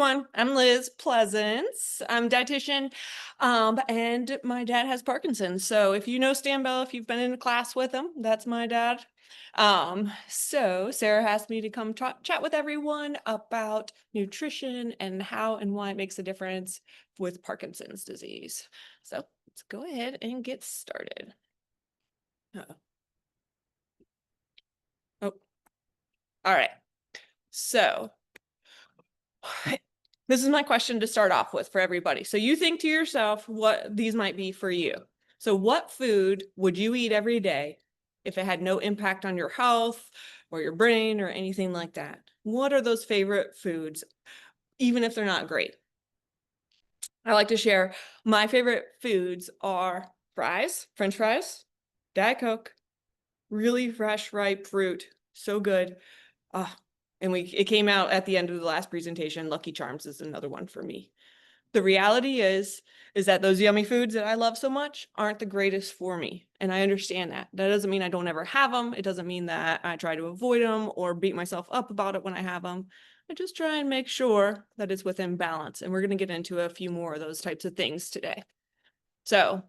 Everyone, I'm Liz Pleasance. I'm a dietitian, and my dad has Parkinson's. So if you know Stan Bell, if you've been in a class with him, that's my dad. So Sarah asked me to come chat with everyone about nutrition and how and why it makes a difference with Parkinson's disease. So let's go ahead and get started. Oh, all right. So this is my question to start off with for everybody. So you think to yourself what these might be for you. So what food would you eat every day if it had no impact on your health or your brain or anything like that? What are those favorite foods, even if they're not great? I like to share my favorite foods are fries, French fries, Diet Coke, really fresh, ripe fruit. So good. And it came out at the end of the last presentation. Lucky Charms is another one for me. The reality is that those yummy foods that I love so much aren't the greatest for me. And I understand that. That doesn't mean I don't ever have them. It doesn't mean that I try to avoid them or beat myself up about it when I have them. I just try and make sure that it's within balance. And we're going to get into a few more of those types of things today. So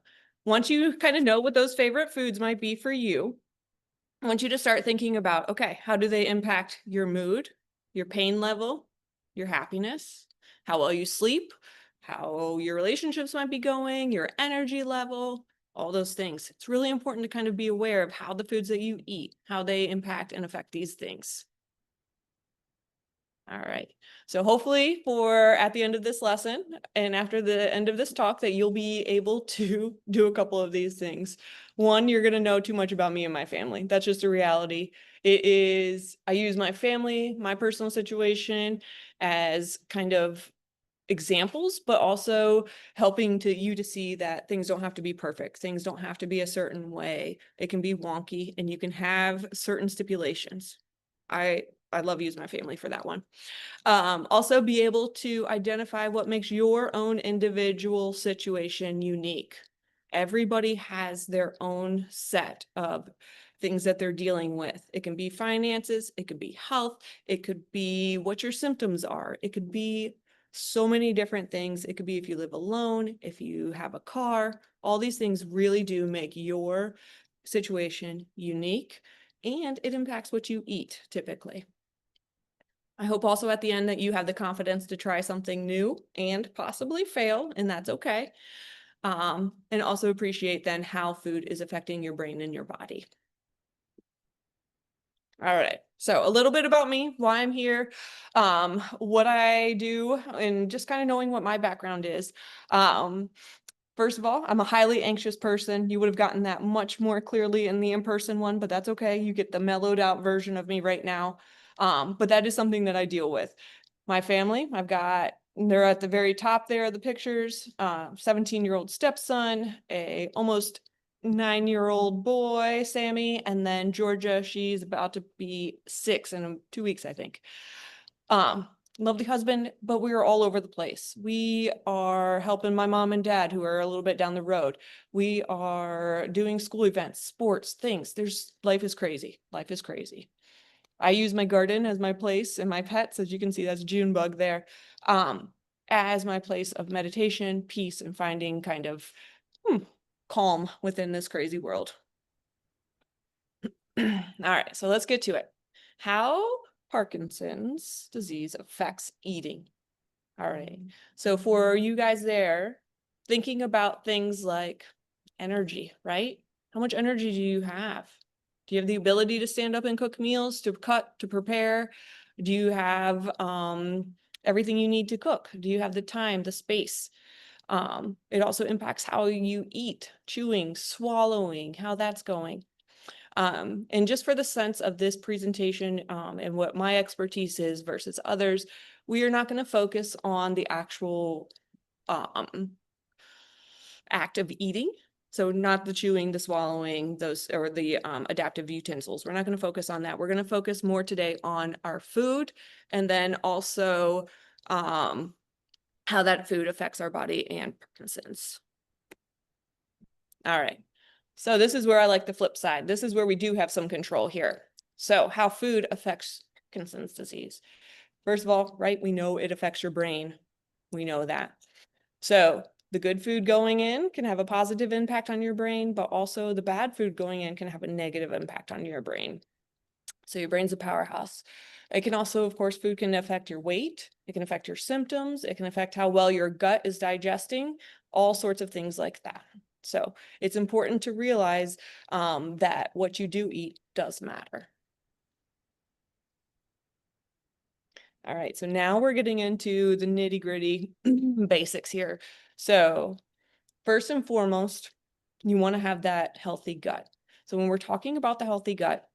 once you kind of know what those favorite foods might be for you, I want you to start thinking about, okay, how do they impact your mood, your pain level, your happiness, how well you sleep, how your relationships might be going, your energy level, all those things. It's really important to kind of be aware of how the foods that you eat, how they impact and affect these things. All right. So hopefully at the end of this lesson and after the end of this talk that you'll be able to do a couple of these things. One, you're going to know too much about me and my family. That's just a reality. I use my family, my personal situation as kind of examples, but also helping you to see that things don't have to be perfect. Things don't have to be a certain way. It can be wonky and you can have certain stipulations. I love use my family for that one. Also be able to identify what makes your own individual situation unique. Everybody has their own set of things that they're dealing with. It can be finances, it could be health, it could be what your symptoms are. It could be so many different things. It could be if you live alone, if you have a car, all these things really do make your situation unique, and it impacts what you eat typically. I hope also at the end that you have the confidence to try something new and possibly fail, and that's okay. And also appreciate then how food is affecting your brain and your body. All right, so a little bit about me, why I'm here, what I do, and just kind of knowing what my background is. First of all, I'm a highly anxious person. You would have gotten that much more clearly in the in-person one, but that's okay. You get the mellowed out version of me right now. But that is something that I deal with. My family, they're at the very top there of the pictures, 17-year-old stepson, a almost 9-year-old boy, Sammy, and then Georgia, she's about to be 6 in 2 weeks, I think. Lovely husband, but we are all over the place. We are helping my mom and dad who are a little bit down the road. We are doing school events, sports, things. Life is crazy. Life is crazy. I use my garden as my place and my pets, as you can see, that's Junebug there, as my place of meditation, peace, and finding kind of calm within this crazy world. All right, so let's get to it. How Parkinson's disease affects eating. All right, so for you guys there, thinking about things like energy, right? How much energy do you have? Do you have the ability to stand up and cook meals, to cut, to prepare? Do you have everything you need to cook? Do you have the time, the space? It also impacts how you eat, chewing, swallowing, how that's going. And just for the sense of this presentation and what my expertise is versus others, we are not going to focus on the actual act of eating. So not the chewing, the swallowing, those or the adaptive utensils. We're not going to focus on that. We're going to focus more today on our food and then also how that food affects our body and Parkinson's. All right. So this is where I like the flip side. This is where we do have some control here. So how food affects Parkinson's disease. First of all, right, we know it affects your brain. We know that. So the good food going in can have a positive impact on your brain, but also the bad food going in can have a negative impact on your brain. So your brain's a powerhouse. It can also, of course, food can affect your weight. It can affect your symptoms. It can affect how well your gut is digesting, all sorts of things like that. So it's important to realize that what you do eat does matter. All right, so now we're getting into the nitty-gritty basics here. So first and foremost, you want to have that healthy gut. So when we're talking about the healthy gut,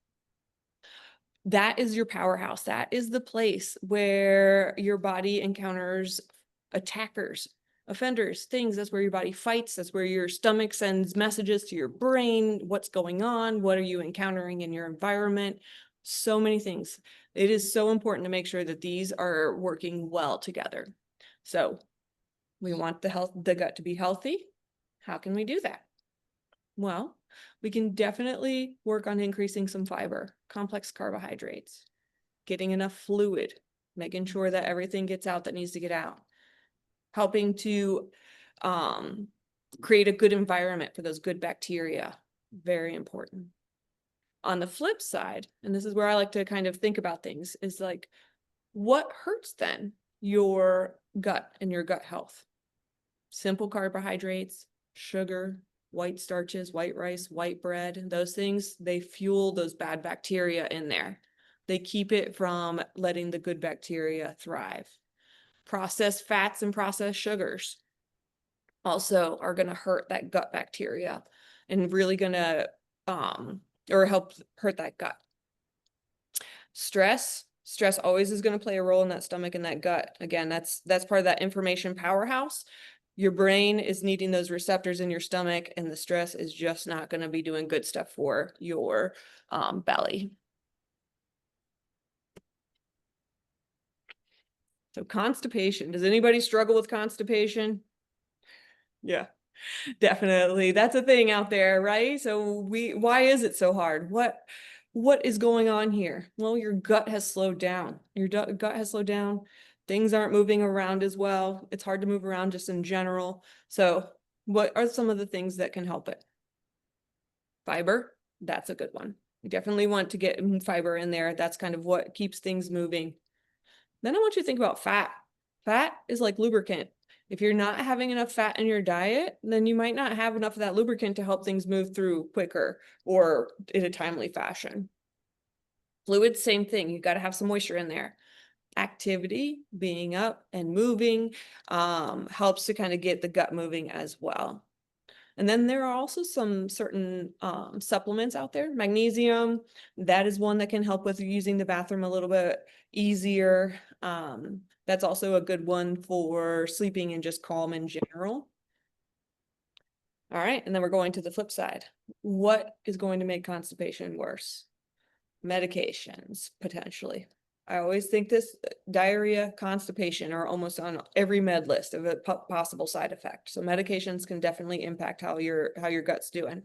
that is your powerhouse. That is the place where your body encounters attackers, offenders, things. That's where your body fights. That's where your stomach sends messages to your brain. What's going on? What are you encountering in your environment? So many things. It is so important to make sure that these are working well together. So we want the gut to be healthy. How can we do that? Well, we can definitely work on increasing some fiber, complex carbohydrates, getting enough fluid, making sure that everything gets out that needs to get out, helping to create a good environment for those good bacteria. Very important. On the flip side, and this is where I like to kind of think about things, is like, what hurts then your gut and your gut health? Simple carbohydrates, sugar, white starches, white rice, white bread, those things, they fuel those bad bacteria in there. They keep it from letting the good bacteria thrive. Processed fats and processed sugars also are going to hurt that gut bacteria and really going to or help hurt that gut. Stress always is going to play a role in that stomach and that gut. Again, that's part of that information powerhouse. Your brain is needing those receptors in your stomach, and the stress is just not going to be doing good stuff for your belly. So constipation. Does anybody struggle with constipation? Yeah, definitely. That's a thing out there, right? So why is it so hard? What is going on here? Well, your gut has slowed down. Your gut has slowed down. Things aren't moving around as well. It's hard to move around just in general. So what are some of the things that can help it? Fiber, that's a good one. You definitely want to get fiber in there. That's kind of what keeps things moving. Then I want you to think about fat. Fat is like lubricant. If you're not having enough fat in your diet, then you might not have enough of that lubricant to help things move through quicker or in a timely fashion. Fluid, same thing. You got to have some moisture in there. Activity, being up and moving, helps to kind of get the gut moving as well. And then there are also some certain supplements out there. Magnesium, that is one that can help with using the bathroom a little bit easier. That's also a good one for sleeping and just calm in general. All right, and then we're going to the flip side. What is going to make constipation worse? Medications, potentially. I always think this diarrhea, constipation are almost on every med list of a possible side effect. So medications can definitely impact how your gut's doing.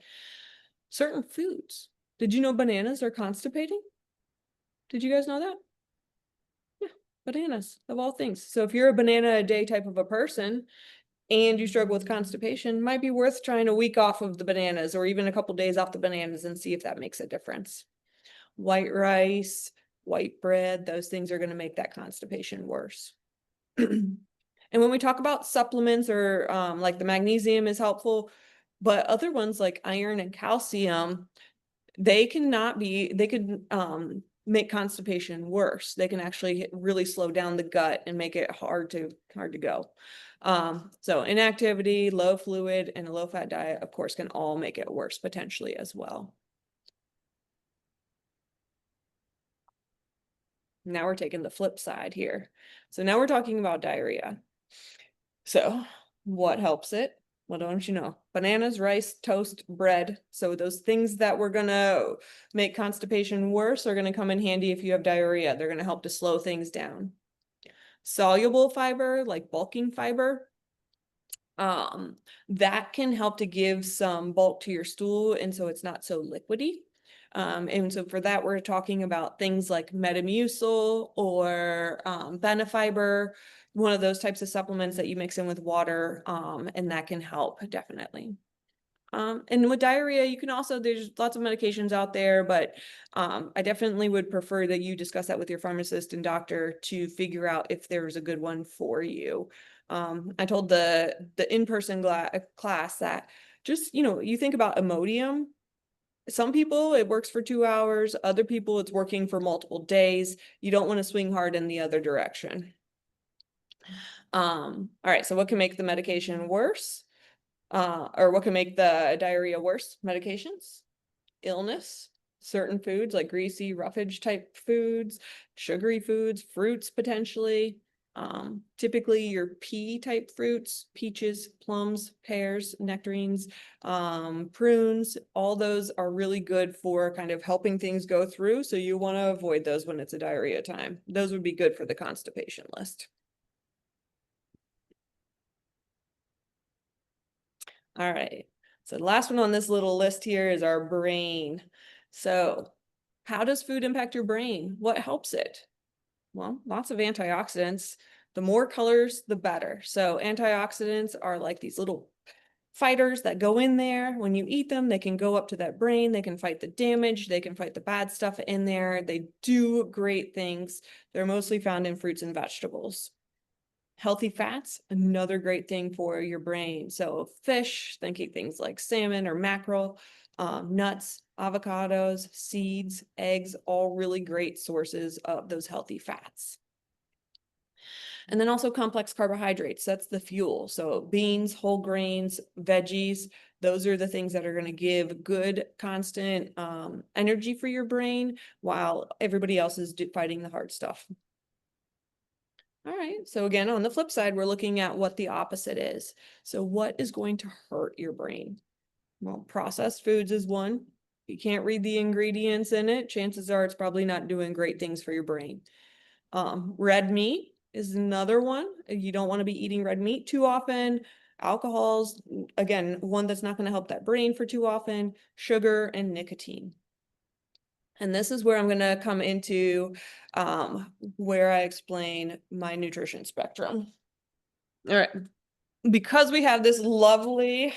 Certain foods. Did you know bananas are constipating? Did you guys know that? Yeah, bananas of all things. So if you're a banana a day type of a person and you struggle with constipation, might be worth trying a week off of the bananas or even a couple days off the bananas and see if that makes a difference. White rice, white bread, those things are going to make that constipation worse. And when we talk about supplements or like the magnesium is helpful, but other ones like iron and calcium, they could make constipation worse. They can actually really slow down the gut and make it hard to go. So inactivity, low fluid, and a low fat diet, of course, can all make it worse potentially as well. Now we're taking the flip side here. So now we're talking about diarrhea. So what helps it? Well, don't you know? Bananas, rice, toast, bread. So those things that were gonna make constipation worse are gonna come in handy if you have diarrhea. They're gonna help to slow things down. Soluble fiber, like bulking fiber, that can help to give some bulk to your stool, and so it's not so liquidy. And so for that, we're talking about things like Metamucil or Benefiber, one of those types of supplements that you mix in with water, and that can help definitely. And with diarrhea, you can also, there's lots of medications out there, but I definitely would prefer that you discuss that with your pharmacist and doctor to figure out if there's a good one for you. I told the in-person class that just, you think about Imodium. Some people it works for 2 hours, other people it's working for multiple days. You don't want to swing hard in the other direction. All right, so what can make the medication worse? Or what can make the diarrhea worse? Medications, illness, certain foods like greasy, roughage type foods, sugary foods, fruits potentially. Typically your pea type fruits, peaches, plums, pears, nectarines, prunes, all those are really good for kind of helping things go through. So you want to avoid those when it's a diarrhea time. Those would be good for the constipation list. All right. So the last one on this little list here is our brain. So how does food impact your brain? What helps it? Well, lots of antioxidants. The more colors, the better. So antioxidants are like these little fighters that go in there. When you eat them, they can go up to that brain. They can fight the damage. They can fight the bad stuff in there. They do great things. They're mostly found in fruits and vegetables. Healthy fats, another great thing for your brain. So fish, thinking things like salmon or mackerel, nuts, avocados, seeds, eggs, all really great sources of those healthy fats. And then also complex carbohydrates, that's the fuel. So beans, whole grains, veggies, those are the things that are going to give good, constant energy for your brain while everybody else is fighting the hard stuff. All right, so again, on the flip side, we're looking at what the opposite is. So what is going to hurt your brain? Well, processed foods is one. If you can't read the ingredients in it, chances are it's probably not doing great things for your brain. Red meat is another one. You don't want to be eating red meat too often. Alcohols, again, one that's not going to help that brain for too often. Sugar and nicotine. And this is where I'm going to come into where I explain my nutrition spectrum. All right. Because we have this lovely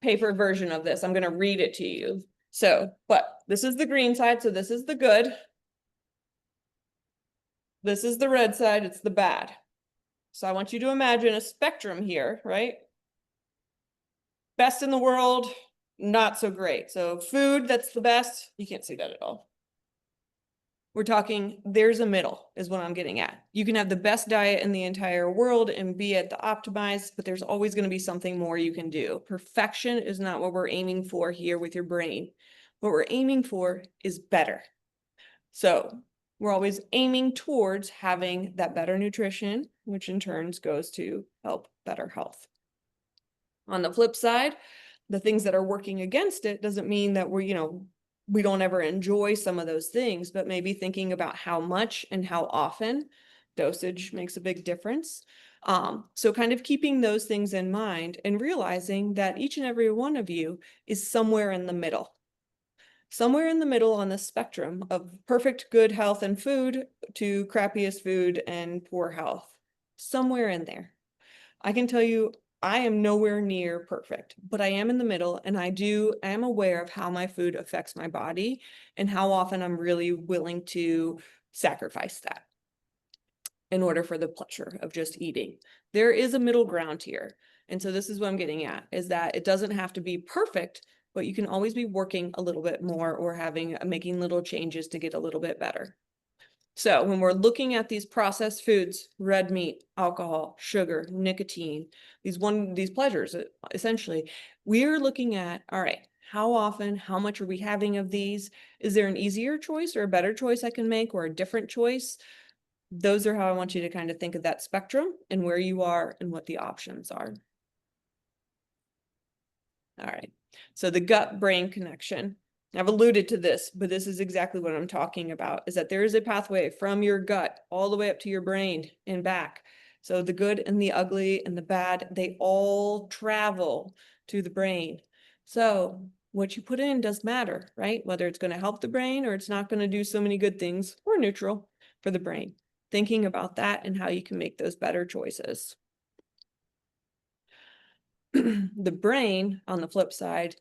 paper version of this, I'm going to read it to you. So, but this is the green side. So this is the good. This is the red side. It's the bad. So I want you to imagine a spectrum here, right? Best in the world, not so great. So food, that's the best. You can't see that at all. We're talking, there's a middle is what I'm getting at. You can have the best diet in the entire world and be at the optimized, but there's always going to be something more you can do. Perfection is not what we're aiming for here with your brain. What we're aiming for is better. So we're always aiming towards having that better nutrition, which in turn goes to help better health. On the flip side, the things that are working against it doesn't mean that we don't ever enjoy some of those things, but maybe thinking about how much and how often. Dosage makes a big difference. So kind of keeping those things in mind and realizing that each and every one of you is somewhere in the middle. Somewhere in the middle on the spectrum of perfect good health and food to crappiest food and poor health. Somewhere in there. I can tell you I am nowhere near perfect, but I am in the middle and I am aware of how my food affects my body and how often I'm really willing to sacrifice that in order for the pleasure of just eating. There is a middle ground here. And so this is what I'm getting at, is that it doesn't have to be perfect, but you can always be working a little bit more or making little changes to get a little bit better. So when we're looking at these processed foods, red meat, alcohol, sugar, nicotine, these pleasures, essentially, we're looking at, all right, how often, how much are we having of these? Is there an easier choice or a better choice I can make or a different choice? Those are how I want you to kind of think of that spectrum and where you are and what the options are. All right. So the gut-brain connection. I've alluded to this, but this is exactly what I'm talking about, is that there is a pathway from your gut all the way up to your brain and back. So the good and the ugly and the bad, they all travel to the brain. So what you put in does matter, right? Whether it's going to help the brain or it's not going to do so many good things or neutral for the brain. Thinking about that and how you can make those better choices. The brain, on the flip side,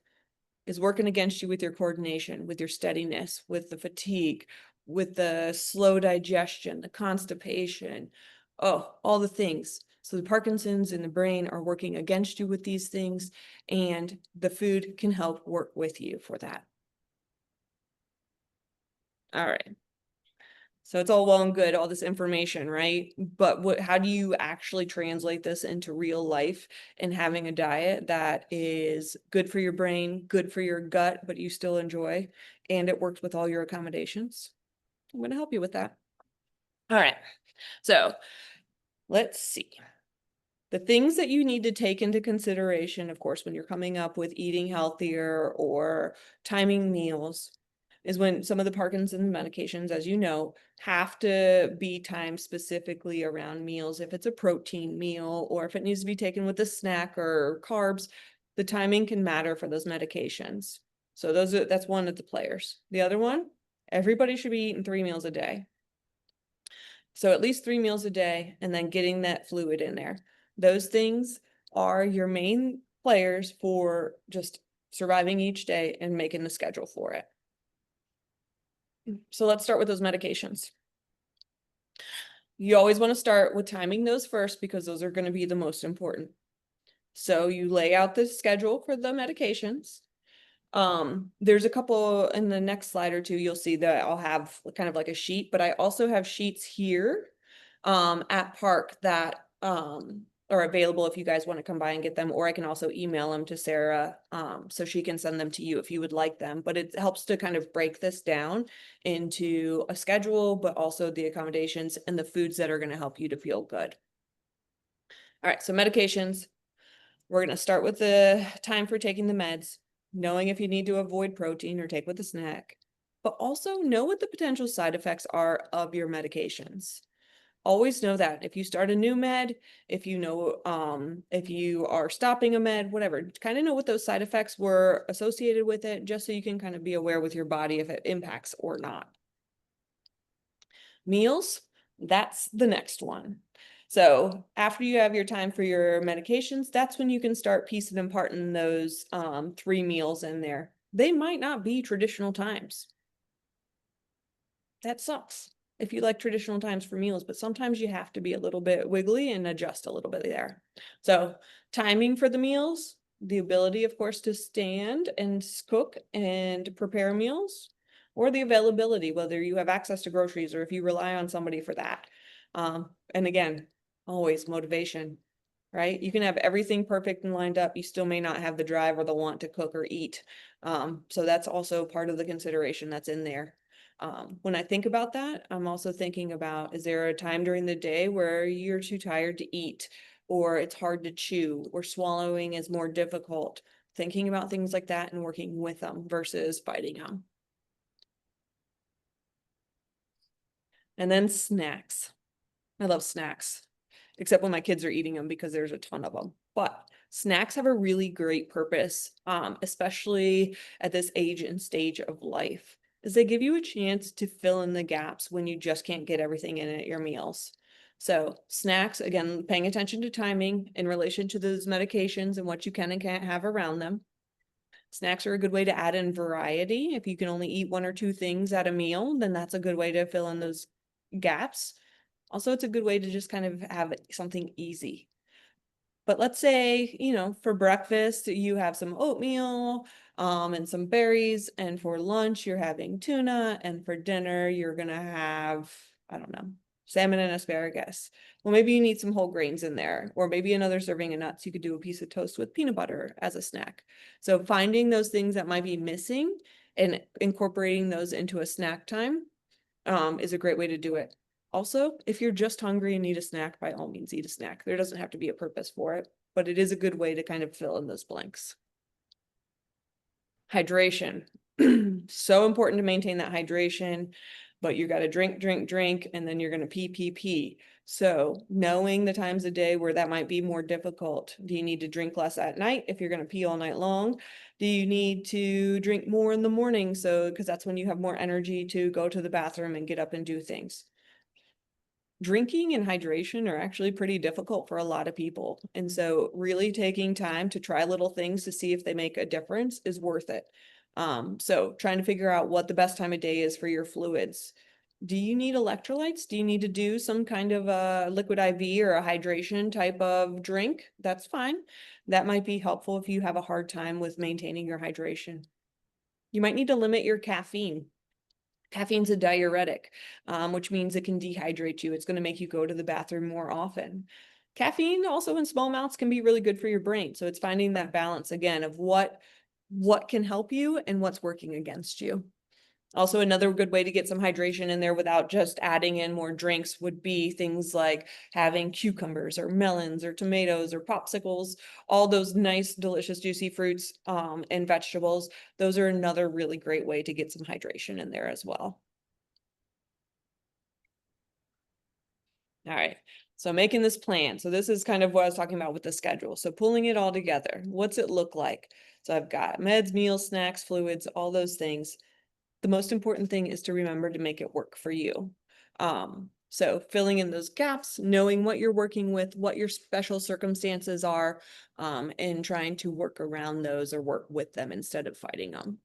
is working against you with your coordination, with your steadiness, with the fatigue, with the slow digestion, the constipation, oh, all the things. So the Parkinson's in the brain are working against you with these things, and the food can help work with you for that. All right. So it's all well and good, all this information, right? But how do you actually translate this into real life and having a diet that is good for your brain, good for your gut, but you still enjoy, and it works with all your accommodations? I'm going to help you with that. All right. So let's see. The things that you need to take into consideration, of course, when you're coming up with eating healthier or timing meals, is when some of the Parkinson's medications, as you know, have to be timed specifically around meals. If it's a protein meal or if it needs to be taken with a snack or carbs, the timing can matter for those medications. So that's one of the players. The other one, everybody should be eating 3 meals a day. So at least 3 meals a day and then getting that fluid in there. Those things are your main players for just surviving each day and making the schedule for it. So let's start with those medications. You always want to start with timing those first because those are going to be the most important. So you lay out the schedule for the medications. There's a couple in the next slide or two, you'll see that I'll have kind of like a sheet, but I also have sheets here at Park that are available if you guys want to come by and get them, or I can also email them to Sarah so she can send them to you if you would like them. But it helps to kind of break this down into a schedule, but also the accommodations and the foods that are going to help you to feel good. All right, so medications. We're going to start with the time for taking the meds, knowing if you need to avoid protein or take with a snack, but also know what the potential side effects are of your medications. Always know that if you start a new med, if you know, if you are stopping a med, whatever, kind of know what those side effects were associated with it, just so you can kind of be aware with your body if it impacts or not. Meals, that's the next one. So after you have your time for your medications, that's when you can start piecing and parting those 3 meals in there. They might not be traditional times. That sucks if you like traditional times for meals, but sometimes you have to be a little bit wiggly and adjust a little bit there. So timing for the meals, the ability, of course, to stand and cook and prepare meals, or the availability, whether you have access to groceries or if you rely on somebody for that. And again, always motivation, right? You can have everything perfect and lined up. You still may not have the drive or the want to cook or eat. So that's also part of the consideration that's in there. When I think about that, I'm also thinking about, is there a time during the day where you're too tired to eat, or it's hard to chew, or swallowing is more difficult? Thinking about things like that and working with them versus fighting them. And then snacks. I love snacks, except when my kids are eating them because there's a ton of them. But snacks have a really great purpose, especially at this age and stage of life, is they give you a chance to fill in the gaps when you just can't get everything in at your meals. So snacks, again, paying attention to timing in relation to those medications and what you can and can't have around them. Snacks are a good way to add in variety. If you can only eat 1 or 2 things at a meal, then that's a good way to fill in those gaps. Also, it's a good way to just kind of have something easy. But let's say, you know, for breakfast, you have some oatmeal and some berries. And for lunch, you're having tuna. And for dinner, you're going to have, I don't know, salmon and asparagus. Well, maybe you need some whole grains in there, or maybe another serving of nuts. You could do a piece of toast with peanut butter as a snack. So finding those things that might be missing and incorporating those into a snack time is a great way to do it. Also, if you're just hungry and need a snack, by all means, eat a snack. There doesn't have to be a purpose for it, but it is a good way to kind of fill in those blanks. Hydration. So important to maintain that hydration, but you got to drink, drink, drink, and then you're going to pee, pee, pee. So knowing the times of day where that might be more difficult. Do you need to drink less at night if you're going to pee all night long? Do you need to drink more in the morning? So, because that's when you have more energy to go to the bathroom and get up and do things. Drinking and hydration are actually pretty difficult for a lot of people. And so really taking time to try little things to see if they make a difference is worth it. So trying to figure out what the best time of day is for your fluids. Do you need electrolytes? Do you need to do some kind of a liquid IV or a hydration type of drink? That's fine. That might be helpful if you have a hard time with maintaining your hydration. You might need to limit your caffeine. Caffeine's a diuretic, which means it can dehydrate you. It's going to make you go to the bathroom more often. Caffeine also in small amounts can be really good for your brain. So it's finding that balance again of what can help you and what's working against you. Also, another good way to get some hydration in there without just adding in more drinks would be things like having cucumbers or melons or tomatoes or popsicles, all those nice, delicious, juicy fruits and vegetables. Those are another really great way to get some hydration in there as well. All right. So making this plan. So this is kind of what I was talking about with the schedule. So pulling it all together. What's it look like? So I've got meds, meals, snacks, fluids, all those things. The most important thing is to remember to make it work for you. So filling in those gaps, knowing what you're working with, what your special circumstances are, and trying to work around those or work with them instead of fighting them.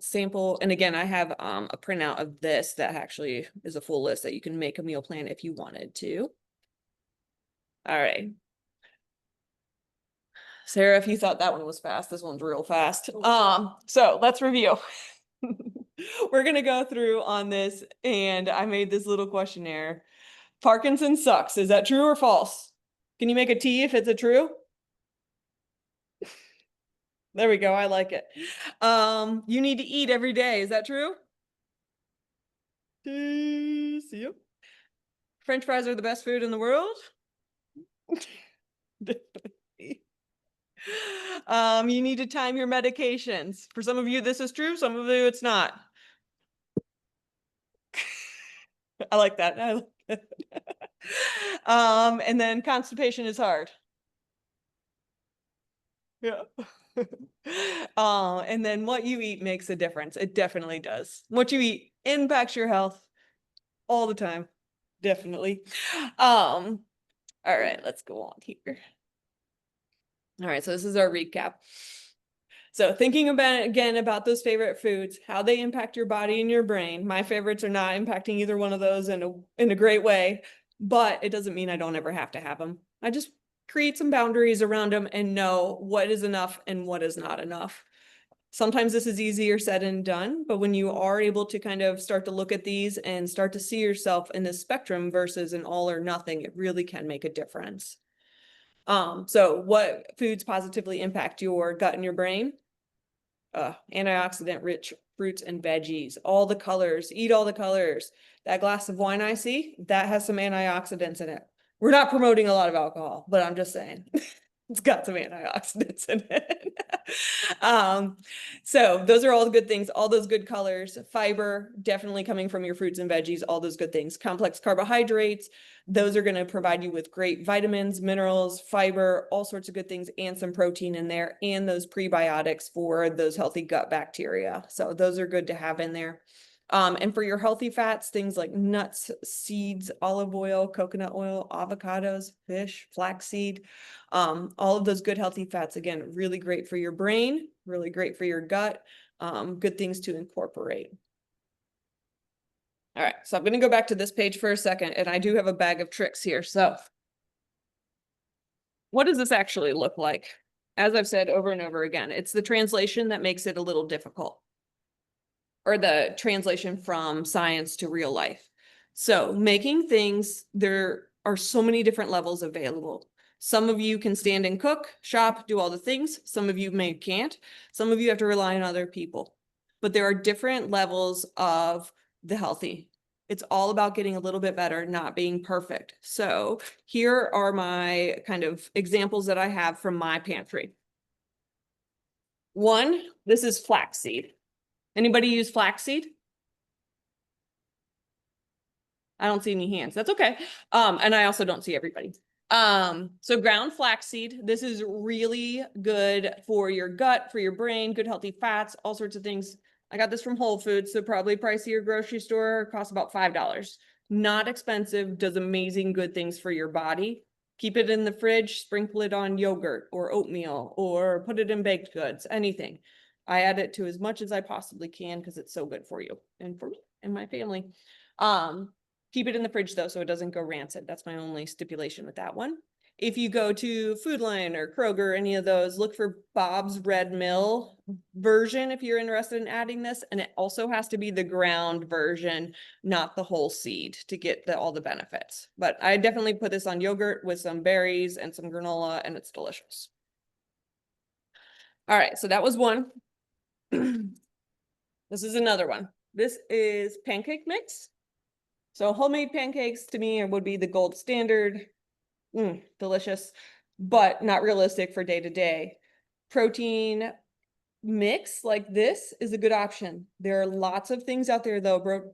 Sample, and again, I have a printout of this that actually is a full list that you can make a meal plan if you wanted to. All right. Sarah, if you thought that one was fast, this one's real fast. So let's review. We're gonna go through on this, and I made this little questionnaire. Parkinson sucks. Is that true or false? Can you make a T if it's a true? There we go. I like it. You need to eat every day. Is that true? See you. French fries are the best food in the world. You need to time your medications. For some of you, this is true. Some of you, it's not. I like that. I like that. And then constipation is hard. Yeah. And then what you eat makes a difference. It definitely does. What you eat impacts your health all the time. Definitely. All right, let's go on here. All right, so this is our recap. So thinking about again about those favorite foods, how they impact your body and your brain. My favorites are not impacting either one of those in a great way, but it doesn't mean I don't ever have to have them. I just create some boundaries around them and know what is enough and what is not enough. Sometimes this is easier said and done, but when you are able to kind of start to look at these and start to see yourself in this spectrum versus an all or nothing, it really can make a difference. So what foods positively impact your gut and your brain? Antioxidant rich fruits and veggies, all the colors, eat all the colors. That glass of wine I see, that has some antioxidants in it. We're not promoting a lot of alcohol, but I'm just saying. It's got some antioxidants in it. So those are all the good things, all those good colors. Fiber, definitely coming from your fruits and veggies, all those good things. Complex carbohydrates, those are going to provide you with great vitamins, minerals, fiber, all sorts of good things, and some protein in there, and those prebiotics for those healthy gut bacteria. So those are good to have in there. And for your healthy fats, things like nuts, seeds, olive oil, coconut oil, avocados, fish, flaxseed, all of those good healthy fats, again, really great for your brain, really great for your gut, good things to incorporate. All right, so I'm going to go back to this page for a second, and I do have a bag of tricks here. So what does this actually look like? As I've said over and over again, it's the translation that makes it a little difficult, or the translation from science to real life. So making things, there are so many different levels available. Some of you can stand and cook, shop, do all the things. Some of you may can't. Some of you have to rely on other people. But there are different levels of the healthy. It's all about getting a little bit better, not being perfect. So here are my kind of examples that I have from my pantry. One, this is flaxseed. Anybody use flaxseed? I don't see any hands. That's okay. And I also don't see everybody. So ground flaxseed, this is really good for your gut, for your brain, good healthy fats, all sorts of things. I got this from Whole Foods, so probably pricier grocery store, costs about $5. Not expensive, does amazing good things for your body. Keep it in the fridge, sprinkle it on yogurt or oatmeal, or put it in baked goods, anything. I add it to as much as I possibly can because it's so good for you and for me and my family. Keep it in the fridge though, so it doesn't go rancid. That's my only stipulation with that one. If you go to Food Lion or Kroger, any of those, look for Bob's Red Mill version if you're interested in adding this. And it also has to be the ground version, not the whole seed, to get all the benefits. But I definitely put this on yogurt with some berries and some granola, and it's delicious. All right, so that was one. This is another one. This is pancake mix. So homemade pancakes to me would be the gold standard. Delicious, but not realistic for day to day. Protein mix like this is a good option. There are lots of things out there though,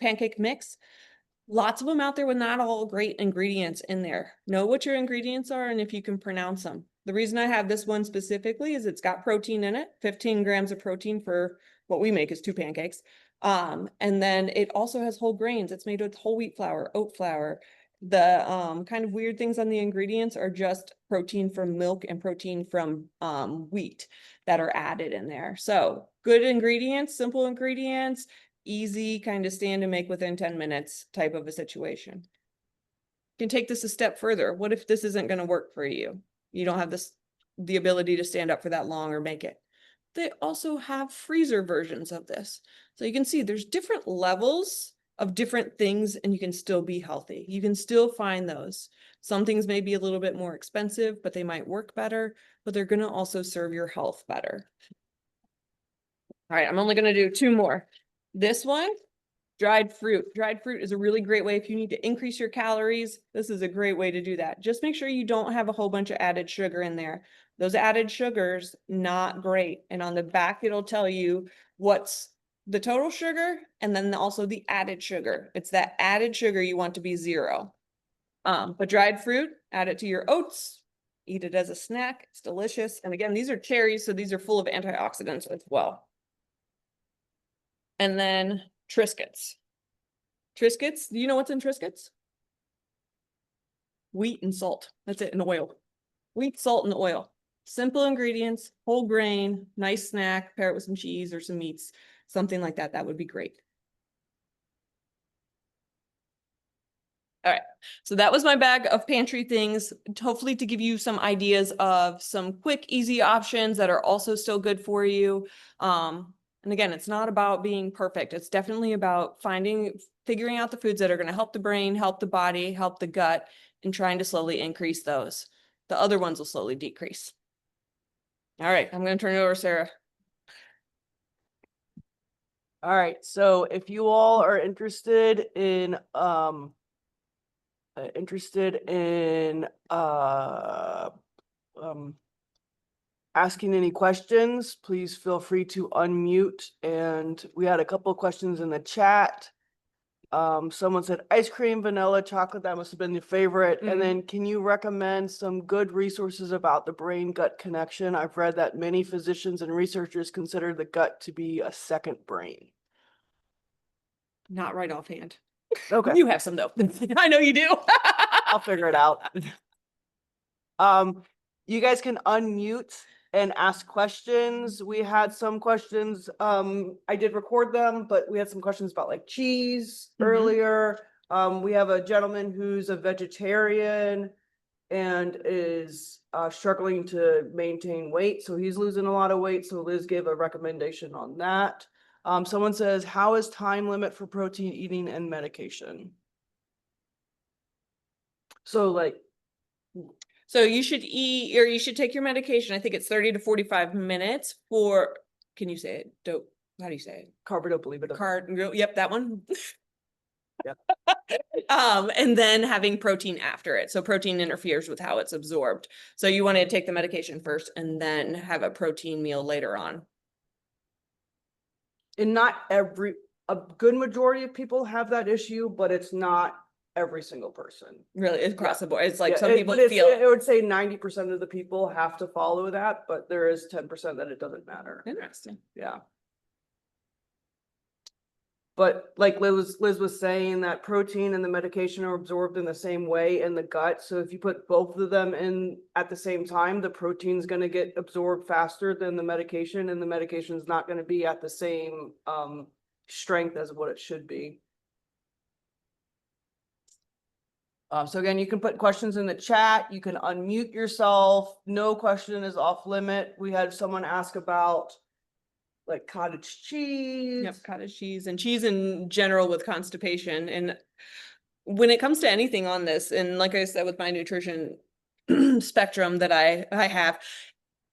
pancake mix. Lots of them out there with not all great ingredients in there. Know what your ingredients are and if you can pronounce them. The reason I have this one specifically is it's got protein in it, 15 grams of protein for what we make is 2 pancakes. And then it also has whole grains. It's made with whole wheat flour, oat flour. The kind of weird things on the ingredients are just protein from milk and protein from wheat that are added in there. So good ingredients, simple ingredients, easy kind of stand and make within 10 minutes type of a situation. You can take this a step further. What if this isn't going to work for you? You don't have the ability to stand up for that long or make it. They also have freezer versions of this. So you can see there's different levels of different things and you can still be healthy. You can still find those. Some things may be a little bit more expensive, but they might work better, but they're going to also serve your health better. All right, I'm only going to do 2 more. This one, dried fruit. Dried fruit is a really great way if you need to increase your calories. This is a great way to do that. Just make sure you don't have a whole bunch of added sugar in there. Those added sugars, not great. And on the back, it'll tell you what's the total sugar and then also the added sugar. It's that added sugar you want to be 0. But dried fruit, add it to your oats, eat it as a snack. It's delicious. And again, these are cherries, so these are full of antioxidants as well. And then Triscuits. Triscuits, do you know what's in Triscuits? Wheat and salt. That's it, and oil. Wheat, salt, and oil. Simple ingredients, whole grain, nice snack, pair it with some cheese or some meats, something like that. That would be great. All right, so that was my bag of pantry things, hopefully to give you some ideas of some quick, easy options that are also still good for you. And again, it's not about being perfect. It's definitely about figuring out the foods that are going to help the brain, help the body, help the gut, and trying to slowly increase those. The other ones will slowly decrease. All right, I'm going to turn it over to Sarah. All right, so if you all are interested in asking any questions, please feel free to unmute. And we had a couple of questions in the chat. Someone said ice cream, vanilla, chocolate, that must have been your favorite. And then can you recommend some good resources about the brain-gut connection? I've read that many physicians and researchers consider the gut to be a second brain. Not right offhand. Okay. You have some though. I know you do. I'll figure it out. You guys can unmute and ask questions. We had some questions. I did record them, but we had some questions about like cheese earlier. We have a gentleman who's a vegetarian and is struggling to maintain weight. So he's losing a lot of weight. So Liz gave a recommendation on that. Someone says, how is time limit for protein eating and medication? So you should eat, or you should take your medication. I think it's 30 to 45 minutes for, can you say it? Dope. How do you say it? Carbidopa. Yep, that one. Yep. And then having protein after it. So protein interferes with how it's absorbed. So you want to take the medication first and then have a protein meal later on. And not every, a good majority of people have that issue, but it's not every single person. Really, across the board. It's like Yeah, some people but it's, feel. I would say 90% of the people have to follow that, but there is 10% that it doesn't matter. Interesting. Yeah. But like Liz was saying, that protein and the medication are absorbed in the same way in the gut. So if you put both of them in at the same time, the protein's going to get absorbed faster than the medication, and the medication is not going to be at the same strength as what it should be. So again, you can put questions in the chat. You can unmute yourself. No question is off limit. We had someone ask about like cottage cheese. Yep, cottage cheese and cheese in general with constipation. And when it comes to anything on this, and like I said with my nutrition spectrum that I have,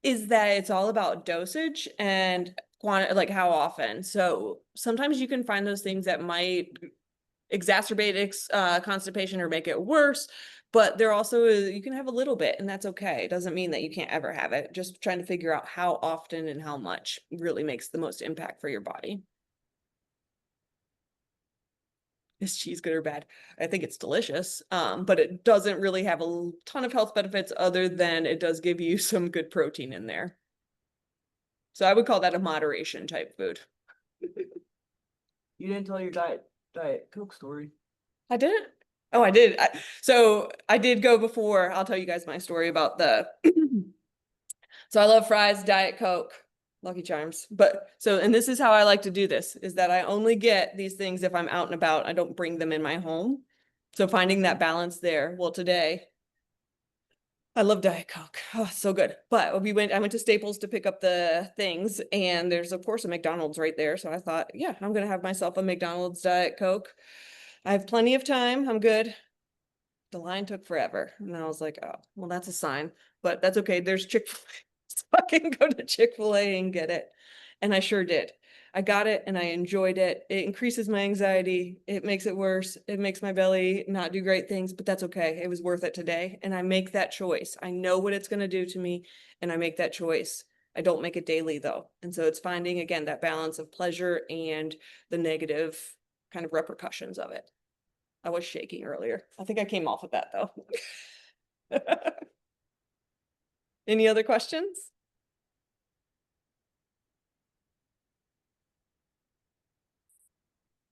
is that it's all about dosage and quantity, like how often. So sometimes you can find those things that might exacerbate constipation or make it worse, but there also is, you can have a little bit and that's okay. It doesn't mean that you can't ever have it. Just trying to figure out how often and how much really makes the most impact for your body. Is cheese good or bad? I think it's delicious, but it doesn't really have a ton of health benefits other than it does give you some good protein in there. So I would call that a moderation type food. You didn't tell your diet Coke story. I didn't. Oh, I did. So I did go before. I'll tell you guys my story about the. So I love fries, Diet Coke, Lucky Charms. But so, and this is how I like to do this, is that I only get these things if I'm out and about. I don't bring them in my home. So finding that balance there. Well, today I love Diet Coke. Oh, so good. But I went to Staples to pick up the things, and there's of course a McDonald's right there. So I thought, yeah, I'm gonna have myself a McDonald's Diet Coke. I have plenty of time. I'm good. The line took forever. And I was like, oh, well, that's a sign, but that's okay. There's Chick-fil-A. So I can go to Chick-fil-A and get it. And I sure did. I got it and I enjoyed it. It increases my anxiety. It makes it worse. It makes my belly not do great things, but that's okay. It was worth it today. And I make that choice. I know what it's going to do to me and I make that choice. I don't make it daily though. And so it's finding again that balance of pleasure and the negative kind of repercussions of it. I was shaking earlier. I think I came off of that though. Any other questions?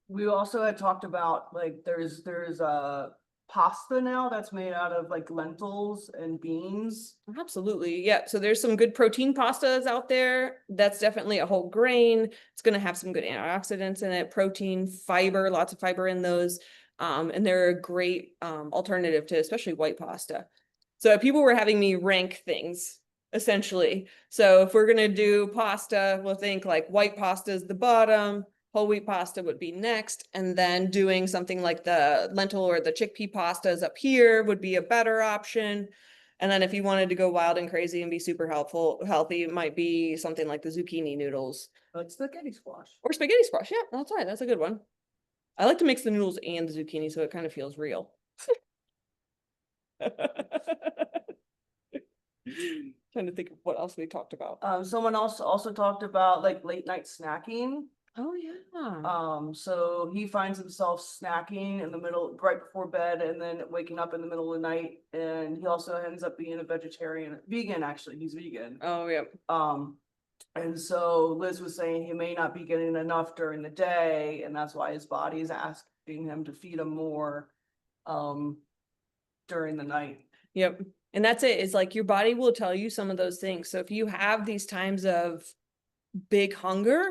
We also had talked about like there's a pasta now that's made out of like lentils and beans. Absolutely. Yeah. So there's some good protein pastas out there. That's definitely a whole grain. It's going to have some good antioxidants in it, protein, fiber, lots of fiber in those. And they're a great alternative to especially white pasta. So people were having me rank things essentially. So if we're going to do pasta, we'll think like white pasta is the bottom, whole wheat pasta would be next, and then doing something like the lentil or the chickpea pastas up here would be a better option. And then if you wanted to go wild and crazy and be super healthy, it might be something like the zucchini noodles. Like spaghetti squash. Or spaghetti squash. Yeah, that's right. That's a good one. I like to mix the noodles and the zucchini so it kind of feels real. Trying to think of what else we talked about. Someone else also talked about like late night snacking. Oh yeah. So he finds himself snacking in the middle, right before bed, and then waking up in the middle of the night. And he also ends up being a vegan, actually, he's vegan. Oh yeah. And so Liz was saying he may not be getting enough during the day, and that's why his body is asking him to feed him more, during the night. Yep. And that's it. Is like your body will tell you some of those things. So if you have these times of big hunger,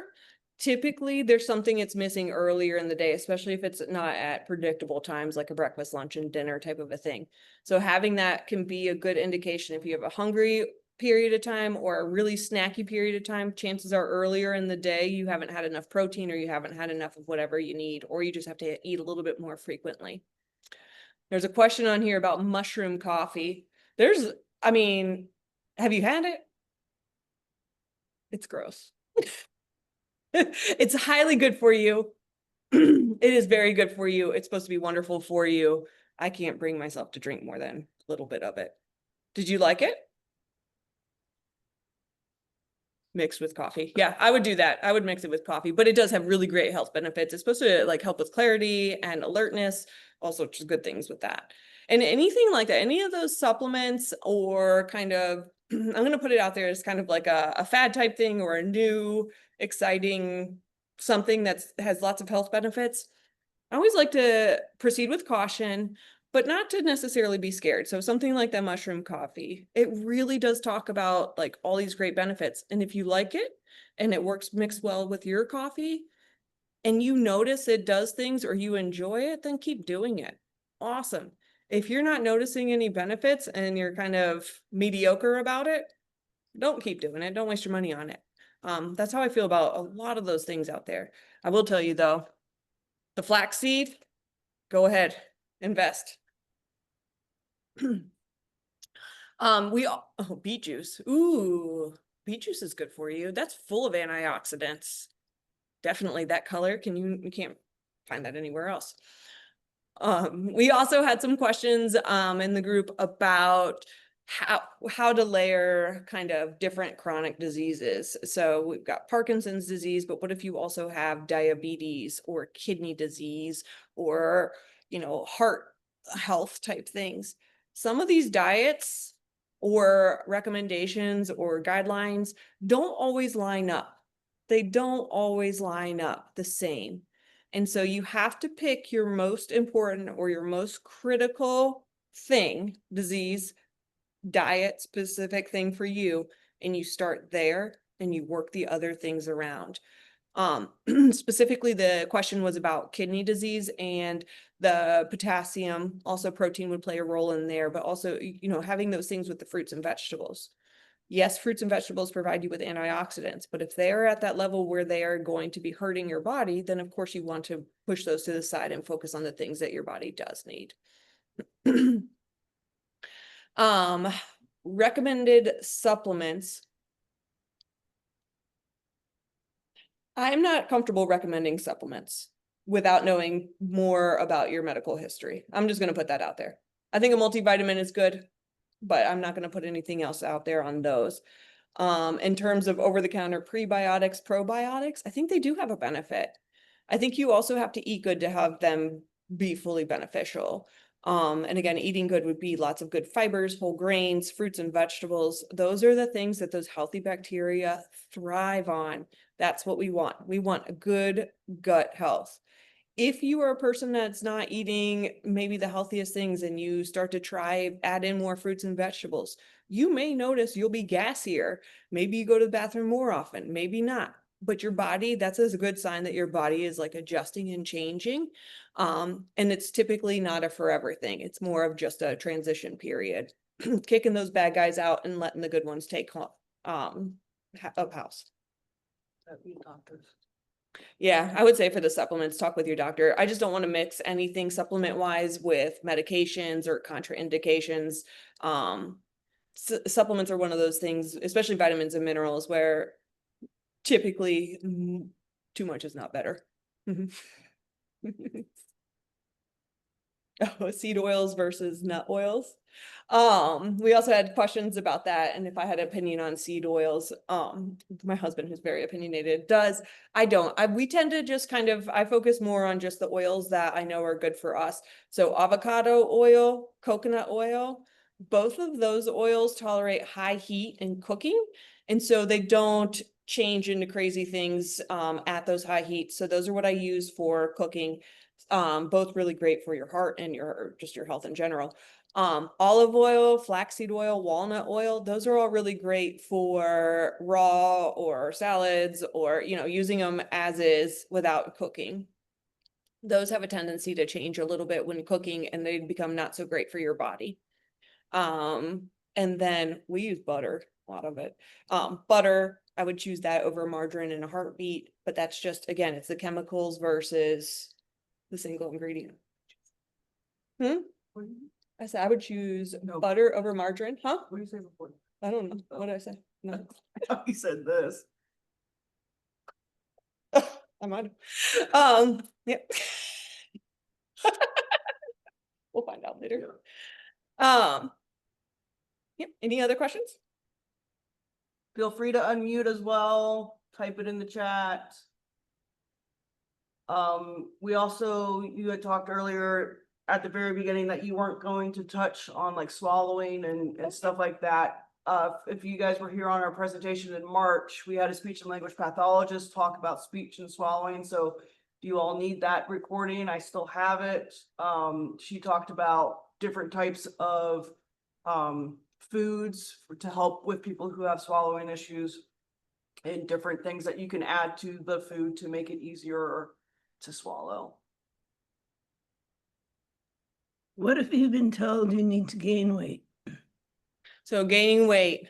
typically there's something it's missing earlier in the day, especially if it's not at predictable times like a breakfast, lunch, and dinner type of a thing. So having that can be a good indication if you have a hungry period of time or a really snacky period of time. Chances are earlier in the day you haven't had enough protein or you haven't had enough of whatever you need, or you just have to eat a little bit more frequently. There's a question on here about mushroom coffee. I mean, have you had it? It's gross. It's highly good for you. It is very good for you. It's supposed to be wonderful for you. I can't bring myself to drink more than a little bit of it. Did you like it? mixed with coffee. Yeah, I would do that. I would mix it with coffee, but it does have really great health benefits. It's supposed to like help with clarity and alertness, all sorts of good things with that. And anything like that, any of those supplements or kind of, I'm going to put it out there as kind of like a fad type thing or a new, exciting something that's has lots of health benefits. I always like to proceed with caution, but not to necessarily be scared. So something like that mushroom coffee, it really does talk about like all these great benefits. And if you like it and it works mixed well with your coffee and you notice it does things or you enjoy it, then keep doing it. Awesome. If you're not noticing any benefits and you're kind of mediocre about it, don't keep doing it. Don't waste your money on it. That's how I feel about a lot of those things out there. I will tell you though, the flaxseed, go ahead, invest. Beet juice. Ooh, beet juice is good for you. That's full of antioxidants. Definitely that color. You can't find that anywhere else. We also had some questions in the group about how to layer kind of different chronic diseases. So we've got Parkinson's disease, but what if you also have diabetes or kidney disease or, heart health type things? Some of these diets or recommendations or guidelines don't always line up. They don't always line up the same. And so you have to pick your most important or your most critical thing, disease, diet specific thing for you, and you start there and you work the other things around. Specifically, the question was about kidney disease and the potassium, also protein would play a role in there, but also, having those things with the fruits and vegetables. Yes, fruits and vegetables provide you with antioxidants, but if they're at that level where they are going to be hurting your body, then of course you want to push those to the side and focus on the things that your body does need. Recommended supplements. I'm not comfortable recommending supplements without knowing more about your medical history. I'm just going to put that out there. I think a multivitamin is good, but I'm not going to put anything else out there on those. In terms of over-the-counter prebiotics, probiotics, I think they do have a benefit. I think you also have to eat good to have them be fully beneficial. And again, eating good would be lots of good fibers, whole grains, fruits and vegetables. Those are the things that those healthy bacteria thrive on. That's what we want. We want a good gut health. If you are a person that's not eating maybe the healthiest things and you start to add in more fruits and vegetables, you may notice you'll be gassier. Maybe you go to the bathroom more often, maybe not. But your body, that's a good sign that your body is like adjusting and changing. And it's typically not a forever thing. It's more of just a transition period, kicking those bad guys out and letting the good ones take up house. Doctors. Yeah, I would say for the supplements, talk with your doctor. I just don't want to mix anything supplement wise with medications or contraindications. Supplements are one of those things, especially vitamins and minerals, where typically too much is not better. Oh, seed oils versus nut oils. We also had questions about that, and if I had an opinion on seed oils. My husband, who's very opinionated, does. I don't. We tend to just I focus more on just the oils that I know are good for us. So avocado oil, coconut oil, both of those oils tolerate high heat in cooking, and so they don't change into crazy things at those high heats. So those are what I use for cooking. Both really great for your heart and your health in general. Olive oil, flaxseed oil, walnut oil, those are all really great for raw or salads or, using them as is without cooking. Those have a tendency to change a little bit when cooking and they become not so great for your body. And then we use butter, a lot of it. Butter, I would choose that over margarine in a heartbeat, but that's just, again, it's the chemicals versus the single ingredient. I said I would choose butter over margarine. Huh? What did you say before? I don't know. What did I say? No. I thought you said this. I might yeah. We'll find out later. Yeah. Any other questions? Feel free to unmute as well, type it in the chat. We also, you had talked earlier at the very beginning that you weren't going to touch on like swallowing and stuff like that. If you guys were here on our presentation in March, we had a speech and language pathologist talk about speech and swallowing. So you all need that recording. I still have it. She talked about different types of foods to help with people who have swallowing issues and different things that you can add to the food to make it easier to swallow. What if you've been told you need to gain weight? So gaining weight,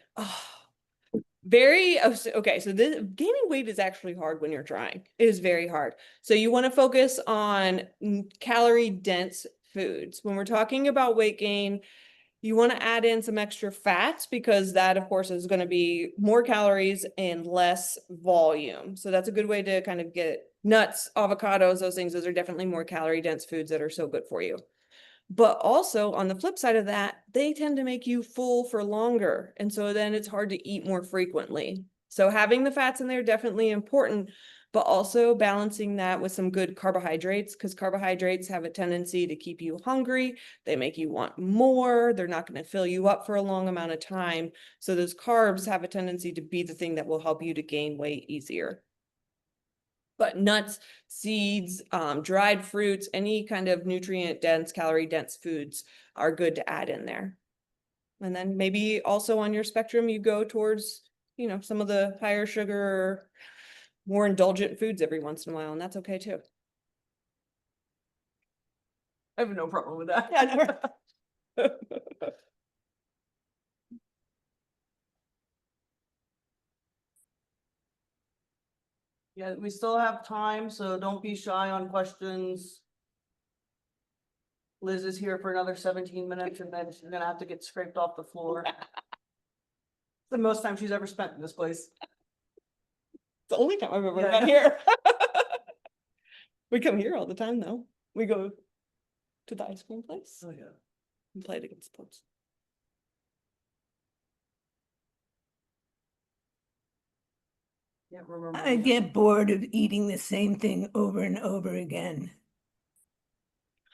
okay. So this gaining weight is actually hard when you're trying. It is very hard. So you want to focus on calorie dense foods. When we're talking about weight gain, you want to add in some extra fats because that, of course, is going to be more calories and less volume. So that's a good way to kind of get nuts, avocados, those things. Those are definitely more calorie dense foods that are so good for you. But also on the flip side of that, they tend to make you full for longer. And so then it's hard to eat more frequently. So having the fats in there definitely important, but also balancing that with some good carbohydrates, because carbohydrates have a tendency to keep you hungry. They make you want more. They're not going to fill you up for a long amount of time. So those carbs have a tendency to be the thing that will help you to gain weight easier. But nuts, seeds, dried fruits, any kind of nutrient dense, calorie dense foods are good to add in there. And then maybe also on your spectrum, you go towards, some of the higher sugar, more indulgent foods every once in a while, and that's okay too. I have no problem with that. Yeah, Yeah, we still have time, so don't be shy on questions. Liz is here for another 17 minutes and then she's gonna have to get scraped off the floor. The most time she's ever spent in this place. It's the only time I've ever Yeah, I been know. here. We come here all the time though. We go to the ice cream place Oh, yeah. and play it against sports. Yeah, remember. I get bored of eating the same thing over and over again.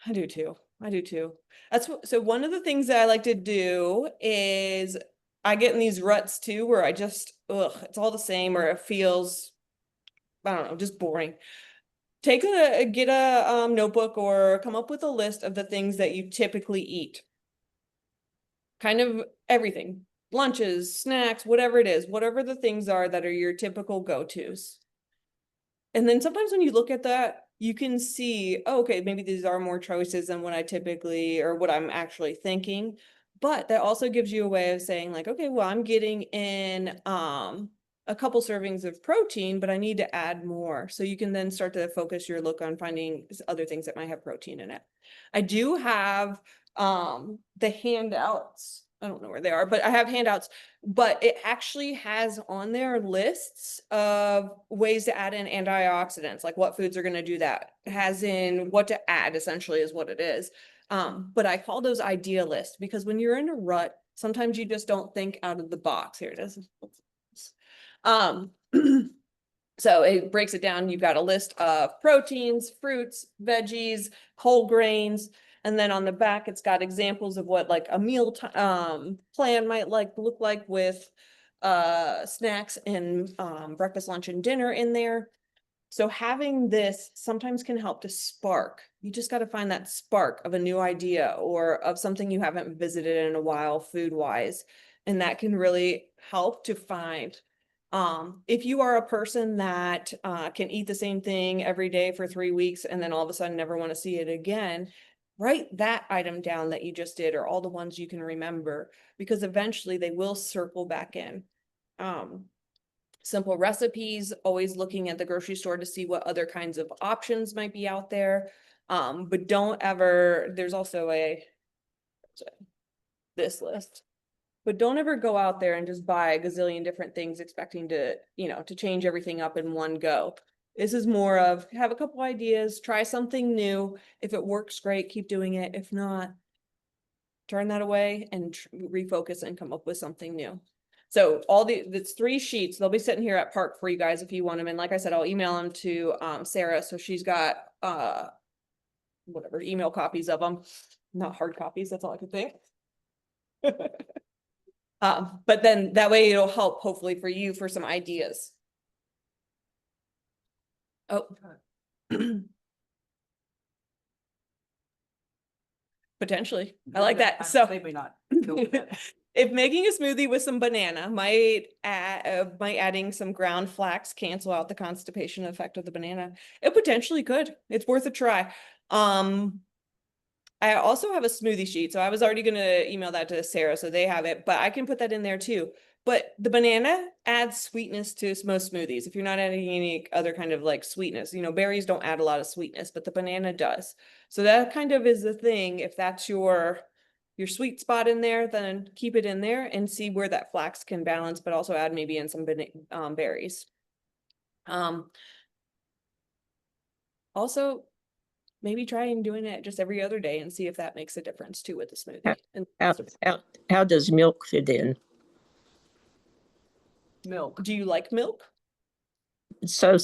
I do too. I do too. So one of the things that I like to do is I get in these ruts too, where I just, it's all the same, or it feels, I don't know, just boring. Get a notebook or come up with a list of the things that you typically eat. Kind of everything, lunches, snacks, whatever it is, whatever the things are that are your typical go-tos. And then sometimes when you look at that, you can see, oh, okay, maybe these are more choices than what I typically or what I'm actually thinking. But that also gives you a way of saying like, okay, well, I'm getting in a couple servings of protein, but I need to add more. So you can then start to focus your look on finding other things that might have protein in it. I do have the handouts. I don't know where they are, but I have handouts, but it actually has on there lists of ways to add in antioxidants, like what foods are going to do that. It has in what to add, essentially, is what it is. But I call those idea lists because when you're in a rut, sometimes you just don't think out of the box. Here it is. So it breaks it down. You've got a list of proteins, fruits, veggies, whole grains, and then on the back, it's got examples of what like a meal plan might look like with snacks and breakfast, lunch, and dinner in there. So having this sometimes can help to spark. You just got to find that spark of a new idea or of something you haven't visited in a while food-wise. And that can really help to find if you are a person that can eat the same thing every day for 3 weeks and then all of a sudden never want to see it again, write that item down that you just did or all the ones you can remember, because eventually they will circle back in. Simple recipes, always looking at the grocery store to see what other kinds of options might be out there. But don't ever, there's also this list. But don't ever go out there and just buy a gazillion different things expecting to, to change everything up in one go. This is more of have a couple ideas, try something new. If it works, great, keep doing it. If not, turn that away and refocus and come up with something new. So it's 3 sheets. They'll be sitting here at Park for you guys if you want them. And like I said, I'll email them to Sarah. So she's got whatever email copies of them, not hard copies. That's all I could think. But then that way it'll help hopefully for you for some ideas. Oh. Potentially. I like that. So Maybe not. if making a smoothie with some banana might adding some ground flax cancel out the constipation effect of the banana, it potentially could. It's worth a try. I also have a smoothie sheet, so I was already gonna email that to Sarah, so they have it, but I can put that in there too. But the banana adds sweetness to most smoothies. If you're not adding any other kind of like sweetness, you know, berries don't add a lot of sweetness, but the banana does. So that kind of is the thing. If that's your sweet spot in there, then keep it in there and see where that flax can balance, but also add maybe in some berries. Also, maybe try doing it just every other day and see if that makes a difference too with the smoothie. And How does milk fit in? Milk. do you like milk? So.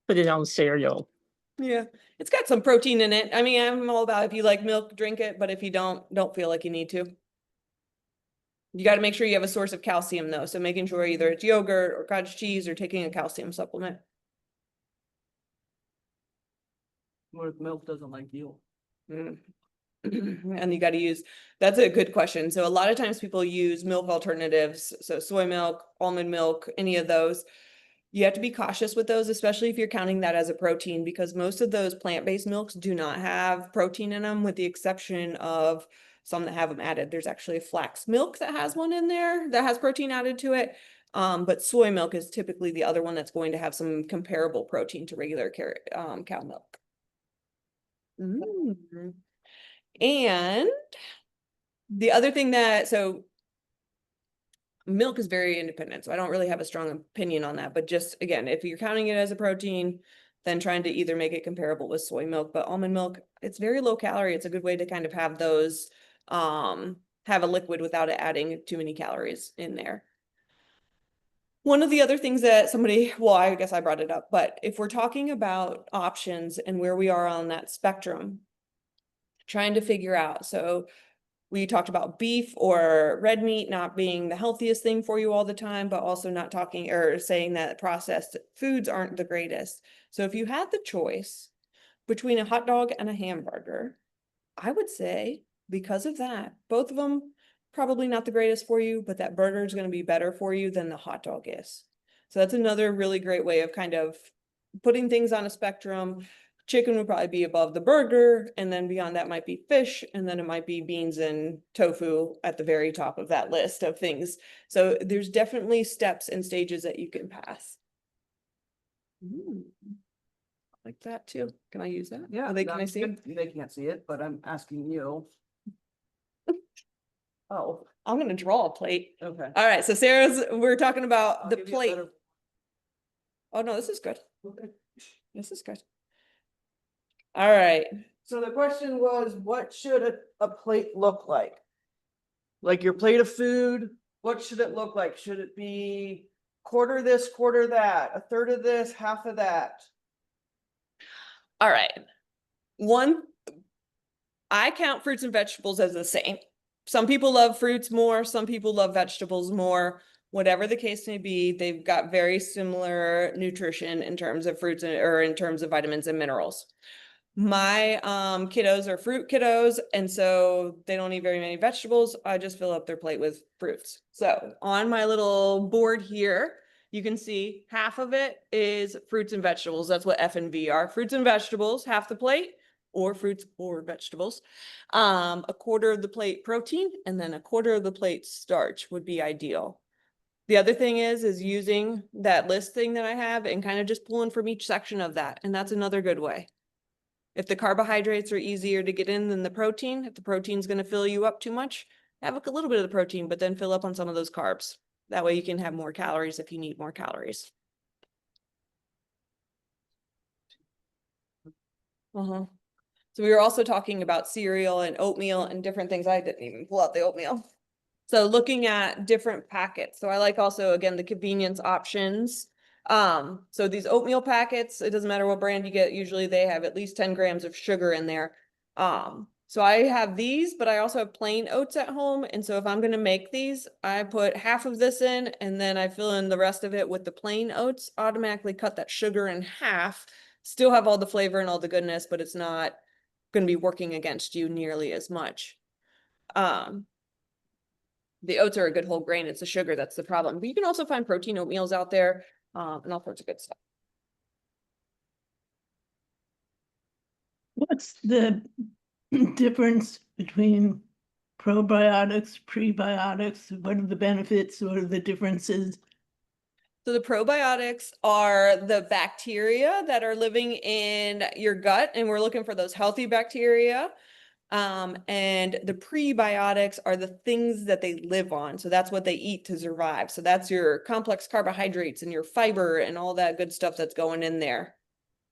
Put it on cereal. Yeah, it's got some protein in it. I mean, I'm all about if you like milk, drink it, but if you don't feel like you need to. You got to make sure you have a source of calcium though. So making sure either it's yogurt or cottage cheese or taking a calcium supplement. What if milk doesn't like you? And you got to use, that's a good question. So a lot of times people use milk alternatives. So soy milk, almond milk, any of those. You have to be cautious with those, especially if you're counting that as a protein, because most of those plant-based milks do not have protein in them, with the exception of some that have them added. There's actually a flax milk that has one in there that has protein added to it. But soy milk is typically the other one that's going to have some comparable protein to regular cow milk. And the other thing so milk is very independent, so I don't really have a strong opinion on that, but just again, if you're counting it as a protein, then trying to either make it comparable with soy milk. But almond milk, it's very low calorie. It's a good way to kind of have those have a liquid without it adding too many calories in there. One of the other things that well, I guess I brought it up, but if we're talking about options and where we are on that spectrum, trying to figure out, so we talked about beef or red meat not being the healthiest thing for you all the time, but also not talking or saying that processed foods aren't the greatest. So if you had the choice between a hot dog and a hamburger, I would say because of that, both of them probably not the greatest for you, but that burger is going to be better for you than the hot dog is. So that's another really great way of kind of putting things on a spectrum. Chicken would probably be above the burger, and then beyond that might be fish, and then it might be beans and tofu at the very top of that list of things. So there's definitely steps and stages that you can pass. Like that too. Can I use that? Yeah. Can I see it? They can't see it, but I'm asking you. Oh, I'm gonna draw a plate. okay. All right, so we're talking about the plate. Oh no, this is good. Okay. This is good. All right. So the question was, what should a plate look like? Like your plate of food, what should it look like? Should it be quarter this, quarter that, a third of this, half of that? All right. I count fruits and vegetables as the same. Some people love fruits more, some people love vegetables more. Whatever the case may be, they've got very similar nutrition in terms of fruits or in terms of vitamins and minerals. My kiddos are fruit kiddos, and so they don't eat very many vegetables. I just fill up their plate with fruits. So on my little board here, you can see half of it is fruits and vegetables. That's what F and V are. Fruits and vegetables, half the plate, or fruits or vegetables. A quarter of the plate protein, and then a quarter of the plate starch would be ideal. The other thing is using that list thing that I have and kind of just pulling from each section of that. And that's another good way. If the carbohydrates are easier to get in than the protein, if the protein's going to fill you up too much, have a little bit of the protein, but then fill up on some of those carbs. That way you can have more calories if you need more calories. So we were also talking about cereal and oatmeal and different things. I didn't even pull out the oatmeal. So looking at different packets. So I like also, again, the convenience options. So these oatmeal packets, it doesn't matter what brand you get, usually they have at least 10 grams of sugar in there. So I have these, but I also have plain oats at home. And so if I'm gonna make these, I put half of this in and then I fill in the rest of it with the plain oats, automatically cut that sugar in half, still have all the flavor and all the goodness, but it's not gonna be working against you nearly as much. The oats are a good whole grain. It's the sugar that's the problem. But you can also find protein oatmeals out there, and all sorts of good stuff. What's the difference between probiotics, prebiotics? What are the benefits? What are the differences? So the probiotics are the bacteria that are living in your gut, and we're looking for those healthy bacteria. And the prebiotics are the things that they live on. So that's what they eat to survive. So that's your complex carbohydrates and your fiber and all that good stuff that's going in there.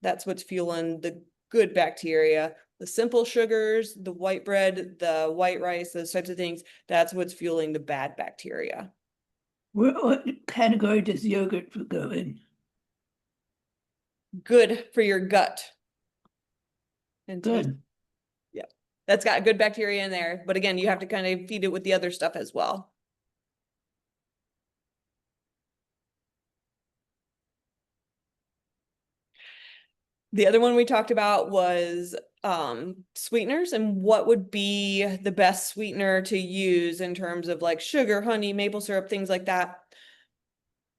That's what's fueling the good bacteria. The simple sugars, the white bread, the white rice, those types of things, that's what's fueling the bad bacteria. What category does yogurt go in? Good for your gut. And Good. that's got good bacteria in there. But again, you have to kind of feed it with the other stuff as well. The other one we talked about was sweeteners and what would be the best sweetener to use in terms of like sugar, honey, maple syrup, things like that.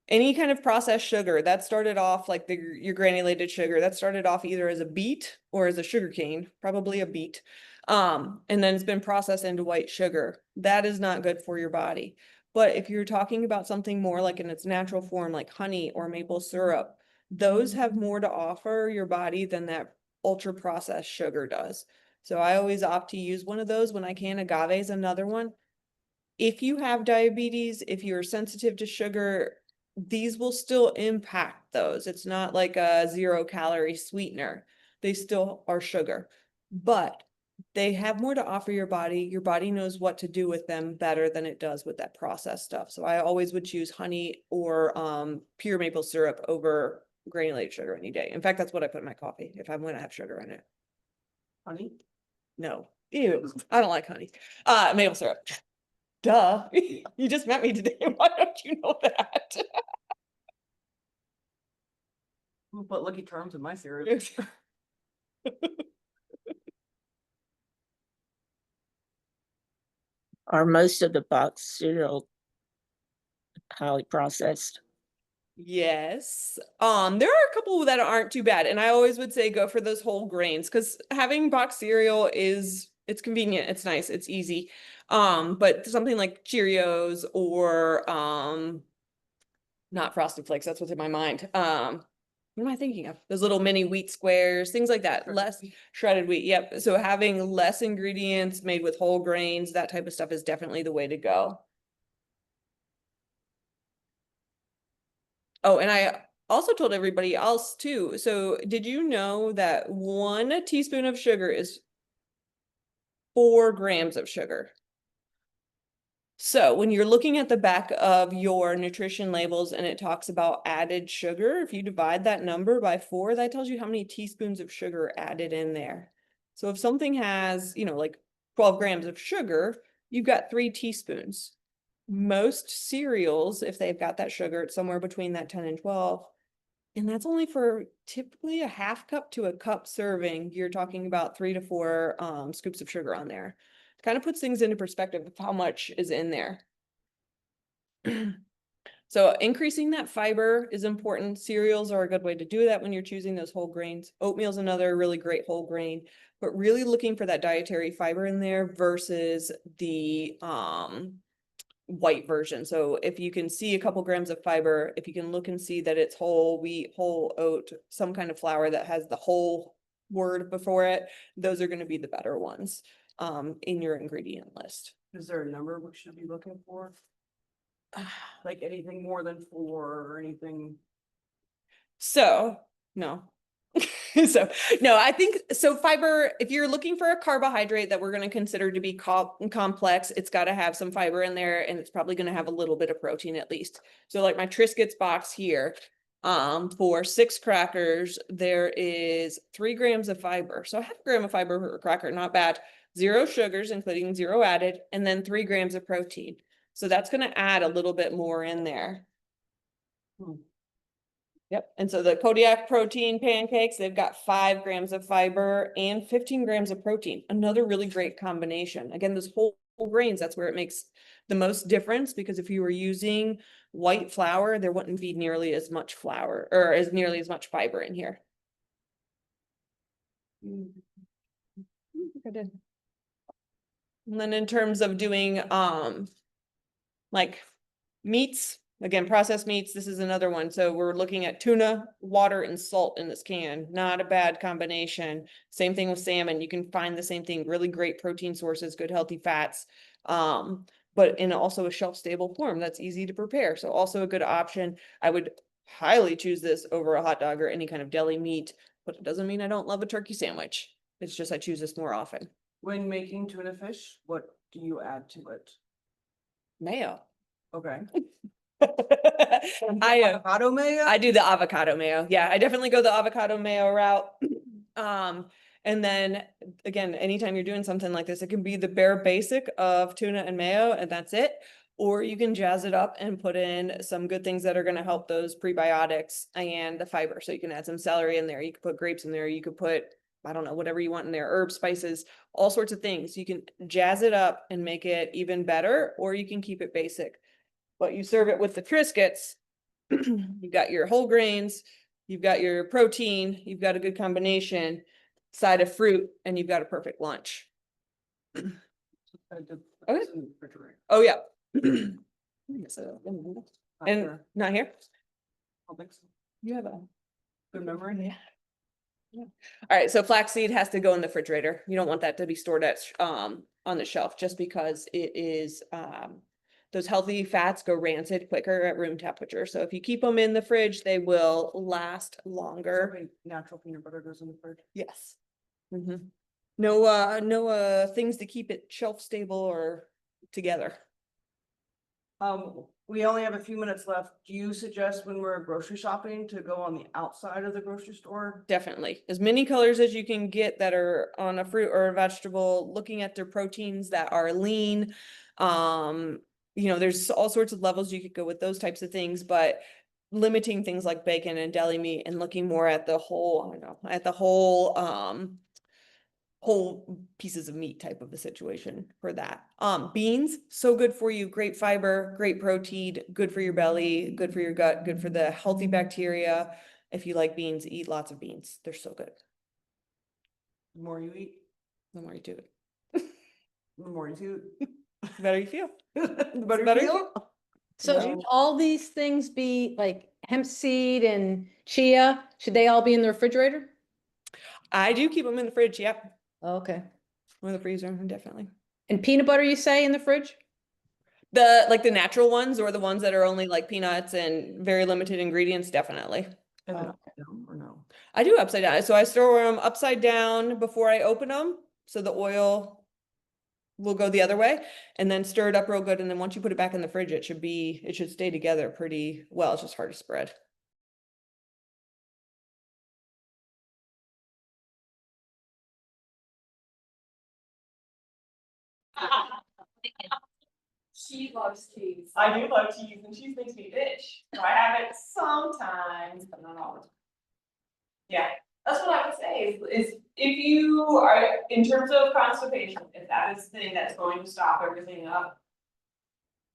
Any kind of processed sugar that started off like your granulated sugar that started off either as a beet or as a sugar cane, probably a beet. And then it's been processed into white sugar. That is not good for your body. But if you're talking about something more like in its natural form, like honey or maple syrup, those have more to offer your body than that ultra processed sugar does. So I always opt to use one of those when I can. Agave is another one. If you have diabetes, if you're sensitive to sugar, these will still impact those. It's not like a 0-calorie sweetener. They still are sugar, but they have more to offer your body. Your body knows what to do with them better than it does with that processed stuff. So I always would choose honey or pure maple syrup over granulated sugar any day. In fact, that's what I put in my coffee if I'm going to have sugar in it. Honey? No, ew, I don't like honey. Maple syrup. Duh. You just met me today. Why don't you know that? Who put Lucky Charms in my cereal? Are most of the box cereal highly processed? Yes. There are a couple that aren't too bad, and I always would say go for those whole grains because having boxed cereal it's convenient, it's nice, it's easy. But something like Cheerios or not Frosted Flakes, that's what's in my mind. What am I thinking of? Those little mini wheat squares, things like that. Less shredded wheat. Yep. So having less ingredients made with whole grains, that type of stuff is definitely the way to go. Oh, and I also told everybody else too. So did you know that 1 teaspoon of sugar is 4 grams of sugar? So when you're looking at the back of your nutrition labels and it talks about added sugar, if you divide that number by 4, that tells you how many teaspoons of sugar added in there. So if something has, like 12 grams of sugar, you've got 3 teaspoons. Most cereals, if they've got that sugar, it's somewhere between that 10 and 12. And that's only for typically a half cup to a cup serving. You're talking about 3 to 4 scoops of sugar on there. Kind of puts things into perspective of how much is in there. So increasing that fiber is important. Cereals are a good way to do that when you're choosing those whole grains. Oatmeal is another really great whole grain, but really looking for that dietary fiber in there versus the white version. So if you can see a couple grams of fiber, if you can look and see that it's whole wheat, whole oat, some kind of flour that has the whole word before it, those are going to be the better ones in your ingredient list. Is there a number we should be looking for? Like anything more than 4 or anything? So, no. So, no, I think, so fiber, if you're looking for a carbohydrate that we're gonna consider to be complex, it's gotta have some fiber in there, and it's probably gonna have a little bit of protein at least. So like my Triscuits box here, for 6 crackers, there is 3 grams of fiber. So half a gram of fiber per cracker, not bad. 0 sugars, including 0 added, and then 3 grams of protein. So that's gonna add a little bit more in there. Yep, and so the Kodiak protein pancakes, they've got 5 grams of fiber and 15 grams of protein. Another really great combination. Again, those whole grains, that's where it makes the most difference, because if you were using white flour, there wouldn't be nearly as much flour or as nearly as much fiber in here. I think I did. And then in terms of doing like meats, again, processed meats, this is another one. So we're looking at tuna, water, and salt in this can. Not a bad combination. Same thing with salmon. You can find the same thing, really great protein sources, good healthy fats. But in also a shelf-stable form that's easy to prepare. So also a good option. I would highly choose this over a hot dog or any kind of deli meat, but it doesn't mean I don't love a turkey sandwich. It's just I choose this more often. When making tuna fish, what do you add to it? Mayo. Okay. I Avocado mayo? I do the avocado mayo. Yeah, I definitely go the avocado mayo route. And then again, anytime you're doing something like this, it can be the bare basic of tuna and mayo, and that's it. Or you can jazz it up and put in some good things that are going to help those prebiotics and the fiber. So you can add some celery in there. You could put grapes in there. You could put, I don't know, whatever you want in there, herbs, spices, all sorts of things. You can jazz it up and make it even better, or you can keep it basic. But you serve it with the Triscuits. You've got your whole grains, you've got your protein, you've got a good combination, side of fruit, and you've got a perfect lunch. Okay. Oh, yeah. And not here? I think so. You have a Good memory. Yeah. All right, so flaxseed has to go in the refrigerator. You don't want that to be stored at on the shelf, just because it is those healthy fats go rancid quicker at room temperature. So if you keep them in the fridge, they will last longer. Natural peanut butter goes in the fridge. Yes. No things to keep it shelf stable or together. We only have a few minutes left. Do you suggest when we're grocery shopping to go on the outside of the grocery store? Definitely. As many colors as you can get that are on a fruit or a vegetable, looking at their proteins that are lean. There's all sorts of levels you could go with those types of things, but limiting things like bacon and deli meat and looking more at the whole, whole pieces of meat type of the situation for that. Beans, so good for you, great fiber, great protein, good for your belly, good for your gut, good for the healthy bacteria. If you like beans, eat lots of beans. They're so good. The more you eat, The more you do it, the more you do. the better you feel. The better better you you feel. So No. should all these things be like hemp seed and chia? Should they all be in the refrigerator? I do keep them in the fridge, yep. Okay. Or the freezer, definitely. And peanut butter, you say, in the fridge? The natural ones or the ones that are only like peanuts and very limited ingredients, definitely. And then Oh. upside down or no? I do upside down. So I store them upside down before I open them. So the oil will go the other way and then stir it up real good. And then once you put it back in the fridge, it should stay together pretty well. It's just hard to spread. She loves cheese. I do love cheese, and cheese makes me itch. So I have it sometimes, but not all the time. Yeah, that's what I would say is if you are, in terms of constipation, if that is the thing that's going to stop everything up,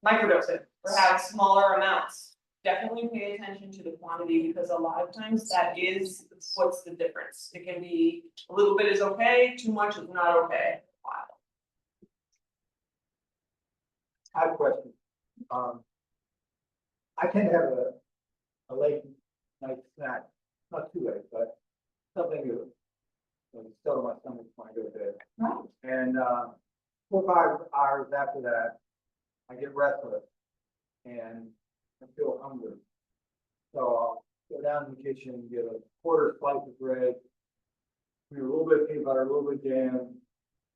microdose it or have smaller amounts. Definitely pay attention to the quantity, because a lot of times that is what's the difference. It can be a little bit is okay, too much is not okay. Wow. I have a question. I tend to have a late night snack, not too late, but something to still my stomach when I go to bed. Right. And 4 or 5 hours after that, I get restless and I feel hungry. So I'll go down in the kitchen, get a quarter slice of bread, a little bit of peanut butter, a little bit of jam,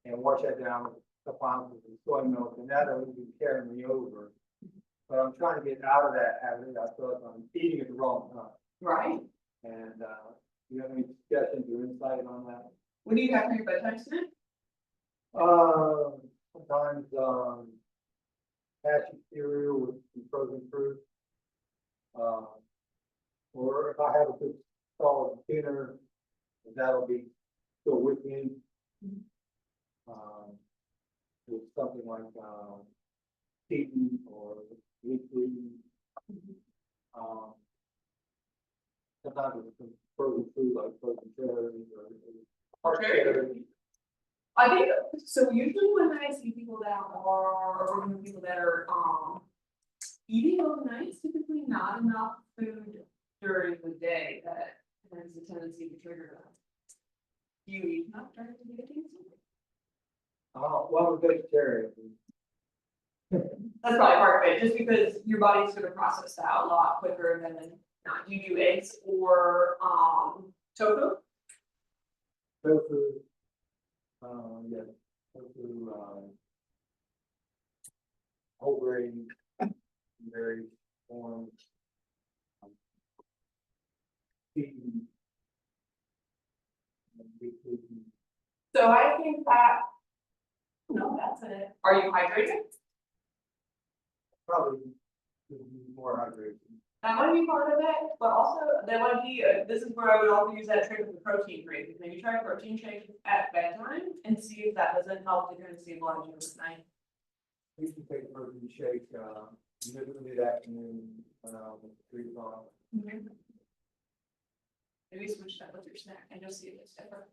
and wash that down with a couple ounces of soy milk, and that'll be carrying me over. But I'm trying to get out of that habit. I feel like I'm eating at the wrong time. Right. And, do you have any suggestions or insight on that? What do you have for your bedtime snack? Sometimes, cashew cereal with some frozen fruit. Or if I have a good solid dinner, that'll be still with me. With something like, chicken or weekly. Sometimes it's some frozen food like frozen cherries or hard cherries. I think, so usually when I see people that are, or when people that are, eating overnight, it's typically not enough food during the day that has a tendency to trigger that. Do you eat enough during the day? Well, I'm a vegetarian. That's probably part of it, just because your body's gonna process that a lot quicker than not. Do you do eggs or, tofu? Tofu. Yeah, tofu, whole grain, very warm. Chicken. And beef gluten. So I think that, no, that's it. Are you hydrated? Probably more hydration. That might be part of it, but also there might be, this is where I would also use that trick with the protein drink. Maybe try a protein shake at bedtime and see if that doesn't help to kind of stabilize you overnight. We can take a protein shake, mid afternoon, 3 o'clock. Maybe switch that with your snack and you'll see if it's different.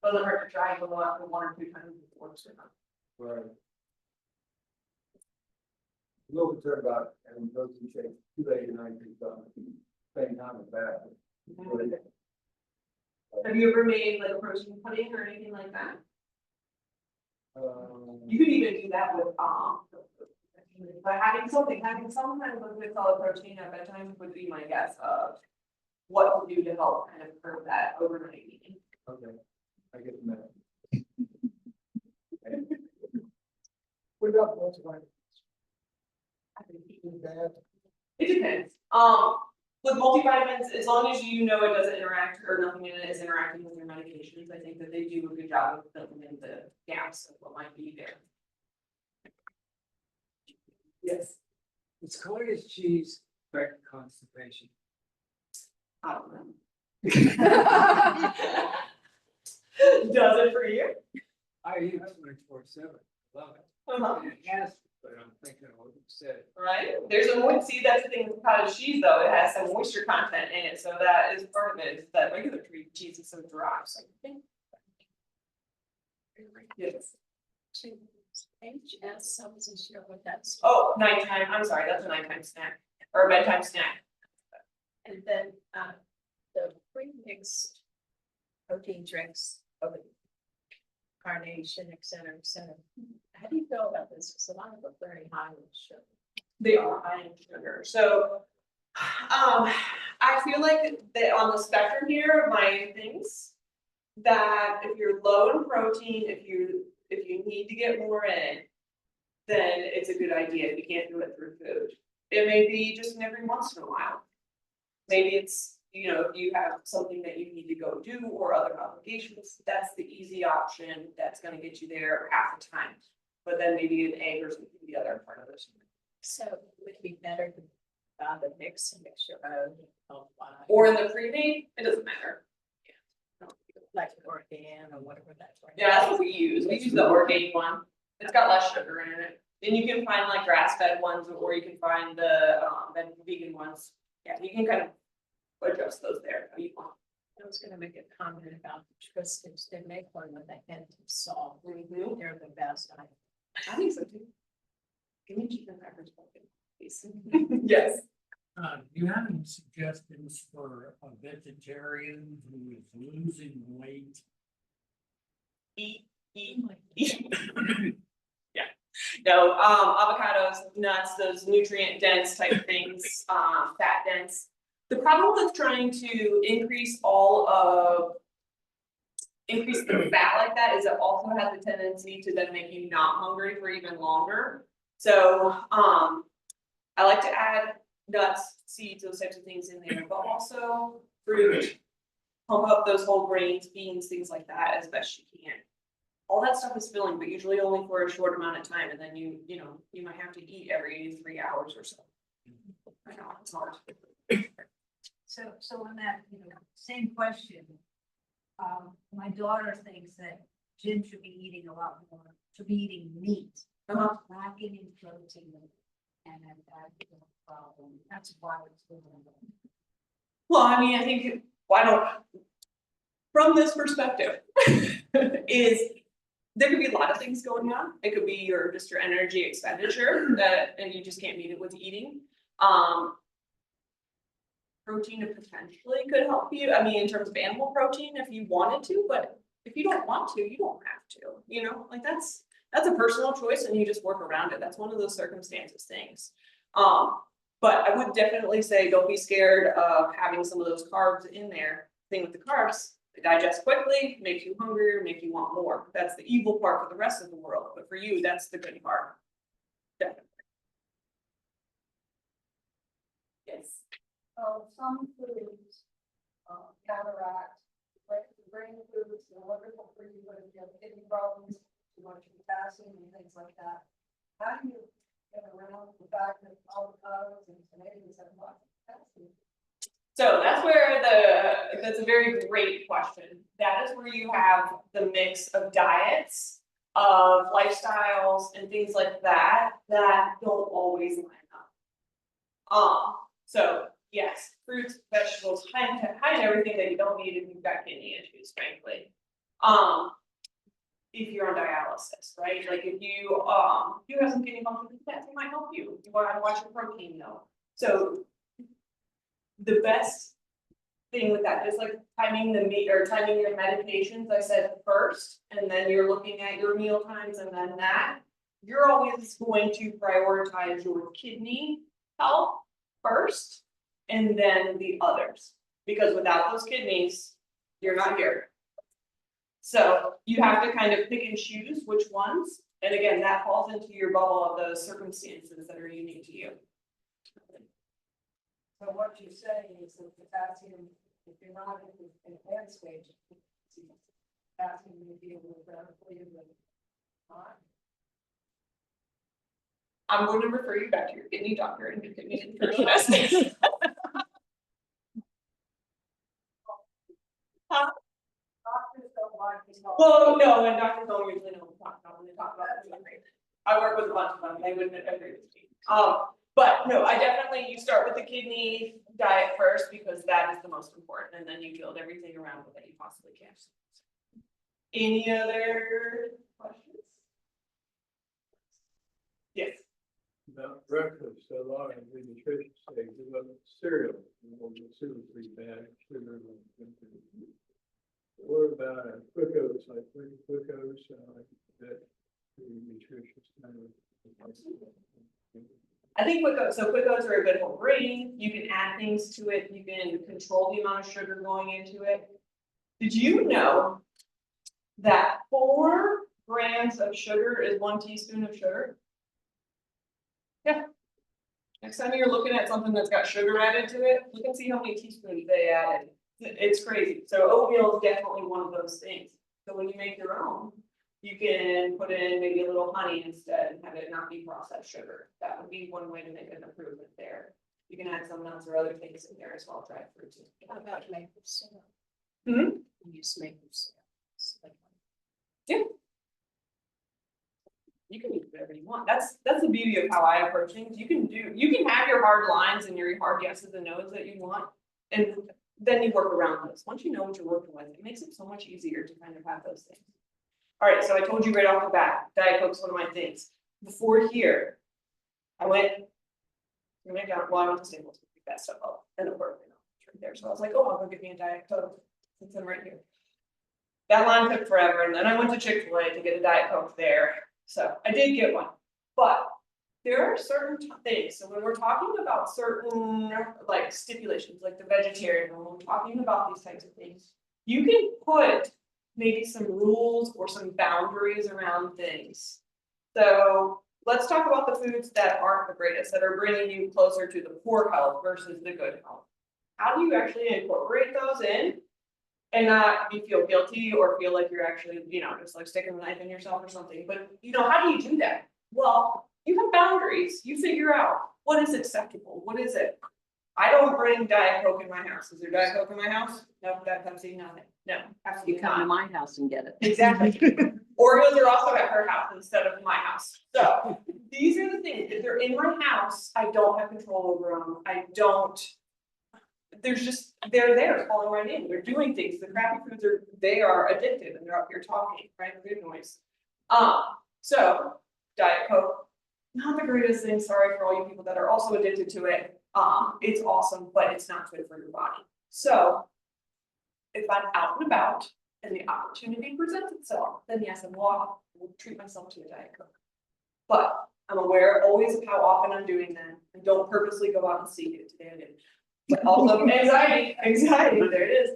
Doesn't hurt to try and go out for 1 or 2 times before it's enough. Right. A little concerned about having protein shake too late at night, same time as that. Have you ever made like a protein pudding or anything like that? Um, You could even do that with, by having some kind of a good solid protein at bedtime would be my guess of what to do to help kind of curb that overnight eating. Okay, I get that. What about multivitamins? It depends. With multivitamins, as long as you know it doesn't interact or nothing in it is interacting with your medications, I think that they do a good job of filling in the gaps of what might be there. Yes, It's cottage cheese, but constipation. I don't know. Does it for you? I eat it 24/7, love it. Uh-huh. And it has, but I'm thinking of what you said. Right? There's a moist, see, that's the thing with cottage cheese though, it has some moisture content in it, so that is part of it, is that regular cheese is so dry, so. Yes. HS, I wasn't sure what that's. Oh, nighttime, I'm sorry, that's a nighttime snack, or a bedtime snack. And then, the pre-mixed protein drinks of carnation, et cetera, et cetera. How do you feel about this? Because a lot of them are very high in sugar. They are high in sugar, so. I feel like that on the spectrum here, my things. That if you're low in protein, if you need to get more in. Then it's a good idea, if you can't do it through food. It may be just every once in a while. Maybe it's, you know, if you have something that you need to go do or other obligations, that's the easy option, that's gonna get you there half the time. But then maybe an egg or something, the other part of this. So would it be better to, the mix and mix your own of, Or in the pre-made, it doesn't matter. like Organ or whatever that's. Yeah, that's what we use the organic one, it's got less sugar in it. Then you can find like grass-fed ones, or you can find the, vegan ones. Yeah, you can kind of adjust those there how you want. I was gonna make a comment about the Tristans. They make one with a hint of salt. Mhm. They're the best. I think so too. Give me chicken crackers, please. Yes. Do you have any suggestions for a vegetarian who is losing weight? Eat. Yeah, no, avocados, nuts, those nutrient dense type things, fat dense. The problem with trying to increase the fat like that is it also has a tendency to then make you not hungry for even longer. So, I like to add nuts, seeds, those types of things in there, but also fruit. Pump up those whole grains, beans, things like that as best you can. All that stuff is filling, but usually only for a short amount of time, and then you might have to eat every 3 hours or so. I know, it's hard. So on that, same question. My daughter thinks that Jim should be eating a lot more, should be eating meat, lacking in protein. And that's a problem. That's why it's going on. Well, I mean, I think, from this perspective, is there could be a lot of things going on. It could be your energy expenditure and you just can't meet it with eating. Protein potentially could help you. I mean, in terms of animal protein, if you wanted to, but if you don't want to, you don't have to, like that's a personal choice and you just work around it. That's one of those circumstances things. But I would definitely say don't be scared of having some of those carbs in there. Thing with the carbs, they digest quickly, make you hungrier, make you want more. That's the evil part for the rest of the world, but for you, that's the good part. Definitely. Yes. Some foods, counteract, brain foods, they're wonderful for you, but if you have kidney problems, too much potassium and things like that. How do you get around the fact that avocados and tomatoes have lots of potassium? So that's that's a very great question. That is where you have the mix of diets, of lifestyles and things like that don't always line up. So yes, fruits, vegetables, high in everything that you don't need if you've got kidney issues, frankly. If you're on dialysis, right? Like if you have some kidney function, potassium might help you. You want to watch your protein though. So the best thing with that is like timing your medications, I said first, and then you're looking at your meal times and then that. You're always going to prioritize your kidney health first and then the others. Because without those kidneys, you're not here. So you have to kind of pick and choose which ones. And again, that falls into your bubble of those circumstances that are unique to you. So what you're saying is that potassium, if you're not in advanced stage, potassium may be a little better for you than not. I'm going to refer you back to your kidney doctor and your kidney nutritionist. Doctors don't like to talk. Well, no, and doctors don't usually know what to talk about when they talk about it. I work with a bunch of them, they wouldn't agree with me. But no, you start with the kidney diet first because that is the most important, and then you build everything around it that you possibly can. Any other questions? Yes. About breakfast, a lot of the nutrition say, about cereal, cereal pretty bad, sugar. What about quick oats, like quick oats, like that, nutritious kind of. I think quick oats are a good whole grain. You can add things to it. You can control the amount of sugar going into it. Did you know that 4 grams of sugar is 1 teaspoon of sugar? Yeah. Next time you're looking at something that's got sugar added to it, look and see how many teaspoons they added. It's crazy. So oatmeal is definitely one of those things. So when you make your own, you can put in maybe a little honey instead and have it not be processed sugar. That would be one way to make an improvement there. You can add some nuts or other things in there as well, dried fruits. How about maple syrup? Hmm? You use maple syrup. Yeah. You can use whatever you want. That's the beauty of how I approach things. You can have your hard lines and your hard yeses and nos that you want, and then you work around those. Once you know what you're working with, it makes it so much easier to kind of have those things. All right, so I told you right off the bat, Diet Coke's one of my things. Before here, I went down, well, I went to Staples to pick that stuff up, and of course, it's right there. So I was like, oh, I'll go get me a Diet Coke since I'm right here. That line took forever, and then I went to Chick-fil-A to get a Diet Coke there. So I did get one, but there are certain things, so when we're talking about certain like stipulations, like the vegetarian, when we're talking about these types of things, you can put maybe some rules or some boundaries around things. So let's talk about the foods that aren't the greatest, that are bringing you closer to the poor health versus the good health. How do you actually incorporate those in and not be feel guilty or feel like you're actually, just like sticking a knife in yourself or something? But how do you do that? Well, you have boundaries. You figure out what is acceptable. What is it? I don't bring Diet Coke in my house. Is there Diet Coke in my house? No, Diet Pepsi, nothing. No, absolutely You come to not. my house and get it. Exactly. Oreos are also at her house instead of my house. So these are the things. If they're in my house, I don't have control over them. I don't. They're there calling right in. They're doing things. The crappy foods they are addictive and they're up here talking, right? Good noise. So Diet Coke, not the greatest thing. Sorry for all you people that are also addicted to it. It's awesome, but it's not good for your body. So if I'm out and about and the opportunity presents itself, then yes, I will treat myself to a Diet Coke. But I'm aware always of how often I'm doing that. I don't purposely go out and seek it. Today I did. But also anxiety, there it is.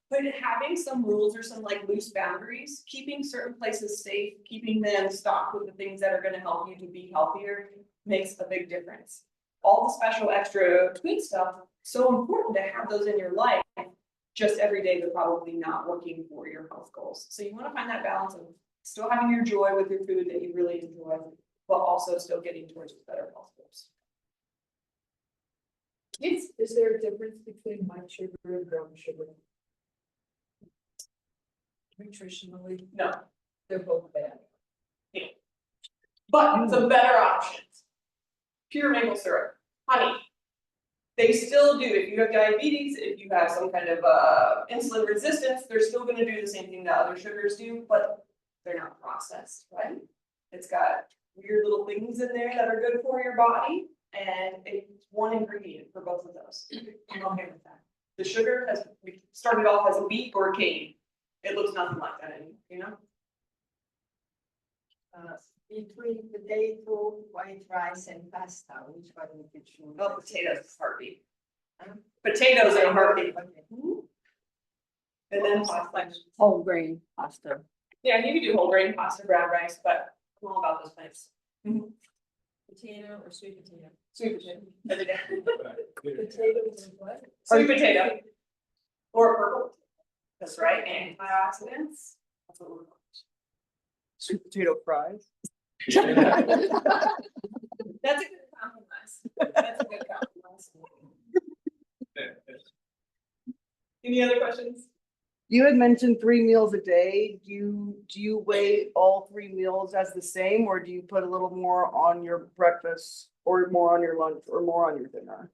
But having some rules or some like loose boundaries, keeping certain places safe, keeping them stocked with the things that are going to help you to be healthier makes a big difference. All the special extra tweak stuff, so important to have those in your life. Just every day, they're probably not working for your health goals. So you want to find that balance of still having your joy with your food that you really enjoy, but also still getting towards better health goals. Is there a difference between white sugar and brown sugar? Nutritionally, No, they're both bad. but some better options. Pure maple syrup, honey. They still do, if you have diabetes, if you have some kind of insulin resistance, they're still gonna do the same thing that other sugars do, but they're not processed, right? It's got weird little things in there that are good for your body, and it's one ingredient for both of those. I'm okay with that. The sugar we started off as a wheat or a cane. It looks nothing like that anymore, Between potato, white rice and pasta, which one would you choose? Oh, potatoes is heartbeat. Potatoes are a heartbeat. And then pasta. Whole grain pasta. Yeah, you can do whole grain pasta, brown rice, but I'm all about those things. Potato or sweet potato? Sweet potato, every day. Potatoes and what? Sweet potato. Or purple. That's right, antioxidants. That's what we're going. Sweet potato fries. That's a good compromise. That's a good compromise. Any other questions? You had mentioned 3 meals a day. Do you weigh all 3 meals as the same, or do you put a little more on your breakfast or more on your lunch or more on your dinner?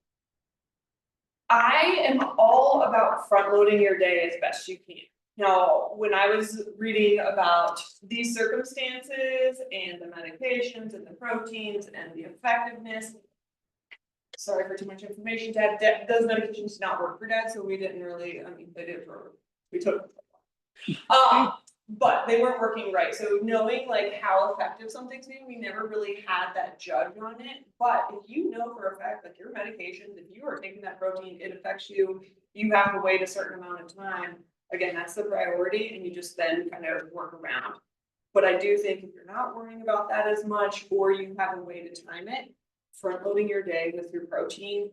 I am all about front loading your day as best you can. Now, when I was reading about these circumstances and the medications and the proteins and the effectiveness, sorry for too much information, Dad, those medications did not work for Dad, so we didn't really, they did we took them. But they weren't working right. So knowing like how effective something's being, we never really had that judge on it. But if you know for a fact that your medications, if you are taking that protein, it affects you, you have to wait a certain amount of time. Again, that's the priority, and you just then kind of work around. But I do think if you're not worrying about that as much, or you have a way to time it, front loading your day with your protein,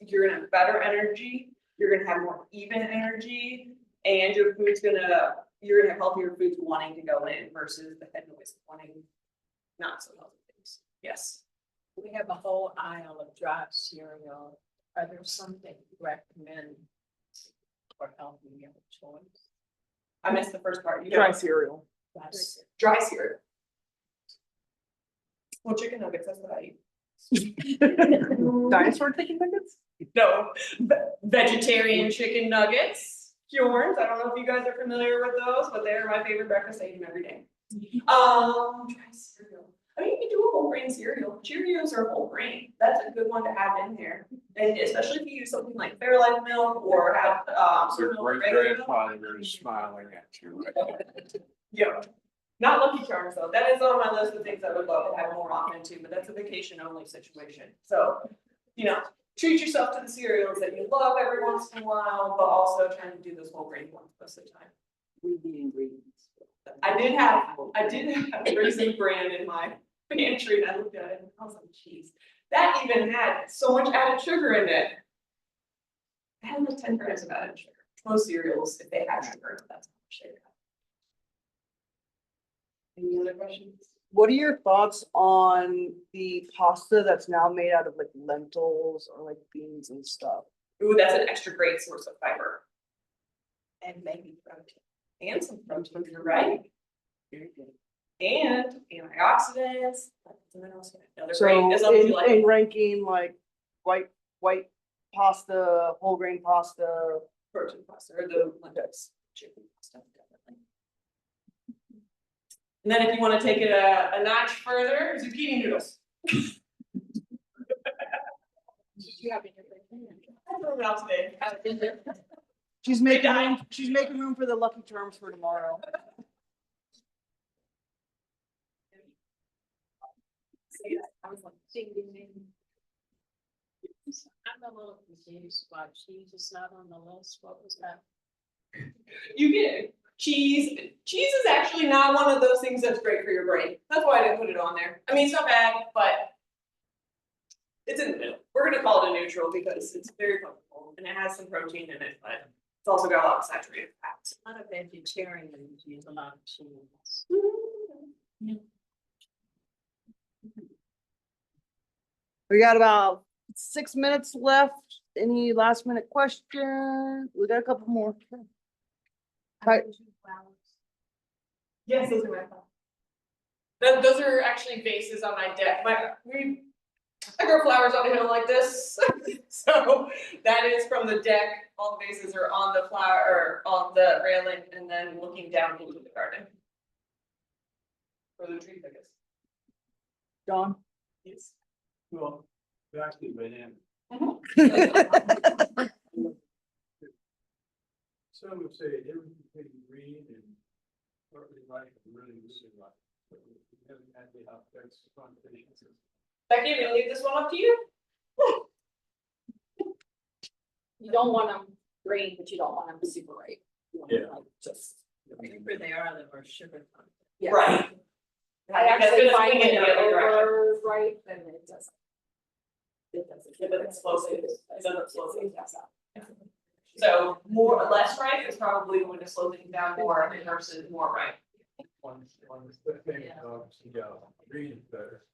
you're gonna have better energy, you're gonna have more even energy, and your food's you're gonna have healthier foods wanting to go in versus the head noise wanting not so healthy things. Yes. We have a whole aisle of dry cereal. Are there something you recommend for healthy meal choice? I missed the first part. You Dry know, cereal. dry cereal. Well, chicken nuggets, that's what I eat. Dinosaur chicken nuggets? No, vegetarian chicken nuggets. Bjorns, I don't know if you guys are familiar with those, but they're my favorite breakfast. I eat them every day. Dry cereal. I mean, you can do a whole grain cereal. Cheerios are whole grain. That's a good one to have in there. And especially if you use something like Fairlife milk or have Your some milk great regular milk. grandfather is smiling at you. Yeah. Not Lucky Charms though. That is on my list of things I would love to have more often too, but that's a vacation only situation. So, you know, treat yourself to the cereals that you love every once in a while, but also trying to do those whole grain ones most of the time. Read the ingredients. I did have Raisin Bran in my pantry and I looked at it and I was like, geez, that even had so much added sugar in it. It had like 10 grams of added sugar. Most cereals, if they have sugar, that's how much they have. Any other questions? What are your thoughts on the pasta that's now made out of like lentils or like beans and stuff? Ooh, that's an extra great source of fiber. And maybe protein. And some protein, you're right. And antioxidants. Something else. No, they're great, as long as you like In them. ranking like white pasta, whole grain pasta, Protein pasta or the lentils, chicken stuff, definitely. And then if you want to take it a notch further, zucchini noodles. You have in your brain. I threw them out today. she's making room for the Lucky Charms for tomorrow. I was like, ding, ding, ding. I'm a little confused why cheese is not on the list. What was that? You get cheese. Cheese is actually not one of those things that's great for your brain. That's why I didn't put it on there. I mean, it's not bad, but it's in the middle. We're gonna call it a neutral because it's very comfortable and it has some protein in it, but it's also got a lot of saturated fats. A lot of vegetarians use a lot of cheese. We got about 6 minutes left. Any last minute questions? We got a couple more. Right. Yes, those are my thoughts. Those are actually vases on my deck. I grow flowers on a hill like this. So that is from the deck. All the vases are on the flower or on the railing and then looking down into the garden. For the tree thickets. John? Yes. Well, actually, banana. Some would say everything between green and partly right and really like. But we haven't had the effects on patients. Becky, I'm gonna leave this one up to you. You don't want them green, but you don't want them super ripe. You want them, Yeah. like, just. The cheaper they are, the more sugar content. Yeah. Right. I That's actually gonna find swing when it in the they're other direction. over ripe, then it doesn't. It doesn't. Yeah, but it's explosive. It doesn't explosive. Yes. So more or less right is probably going to slow things down more versus more right. One the thing, green is better.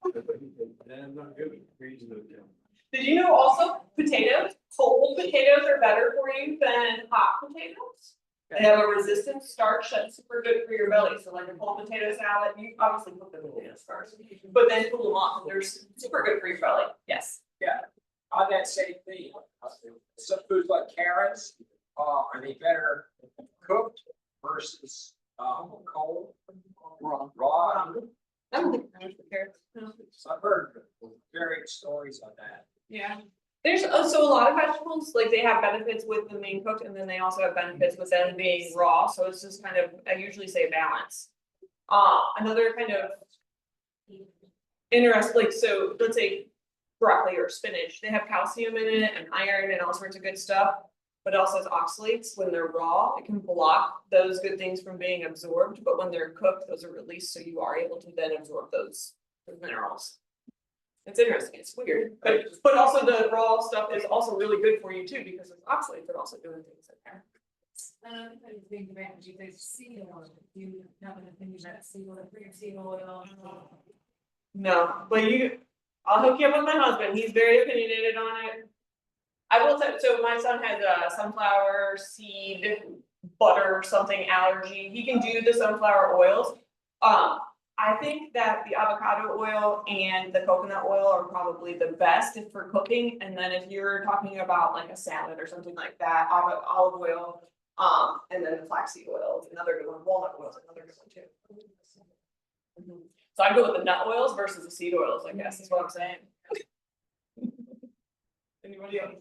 And I'm not good with greens though, Jim. Did you know also potatoes, cold potatoes are better for you than hot potatoes? They have a resistant starch that's super good for your belly. So like a cold potato salad, you obviously cook the potatoes first, but then cool them off and they're super good for your belly. Yes. On that same thing, some foods like carrots, are they better cooked versus, cold? Raw. I don't think I the carrots. No. So I've heard varying stories on that. Yeah. There's also a lot of vegetables, like they have benefits with them being cooked and then they also have benefits with them being raw. So it's just kind of, I usually say balance. Another kind of interesting, like, so let's say broccoli or spinach, they have calcium in it and iron and all sorts of good stuff. But it also has oxalates when they're raw. It can block those good things from being absorbed, but when they're cooked, those are released, so you are able to then absorb those minerals. It's interesting, it's weird, but also the raw stuff is also really good for you too, because it's oxalates, they're also doing things in there. I think about you guys seed oil, you have an opinion about seed oil, green seed oil. No, but I'll hook you up with my husband, he's very opinionated on it. I will say, so my son has a sunflower seed butter something allergy. He can do the sunflower oils. I think that the avocado oil and the coconut oil are probably the best for cooking. And then if you're talking about like a salad or something like that, olive oil, and then the flaxseed oil is another good one. Walnut oil is another good one too. Mhm. So I go with the nut oils versus the seed oils, I guess, is what I'm saying. Anybody else?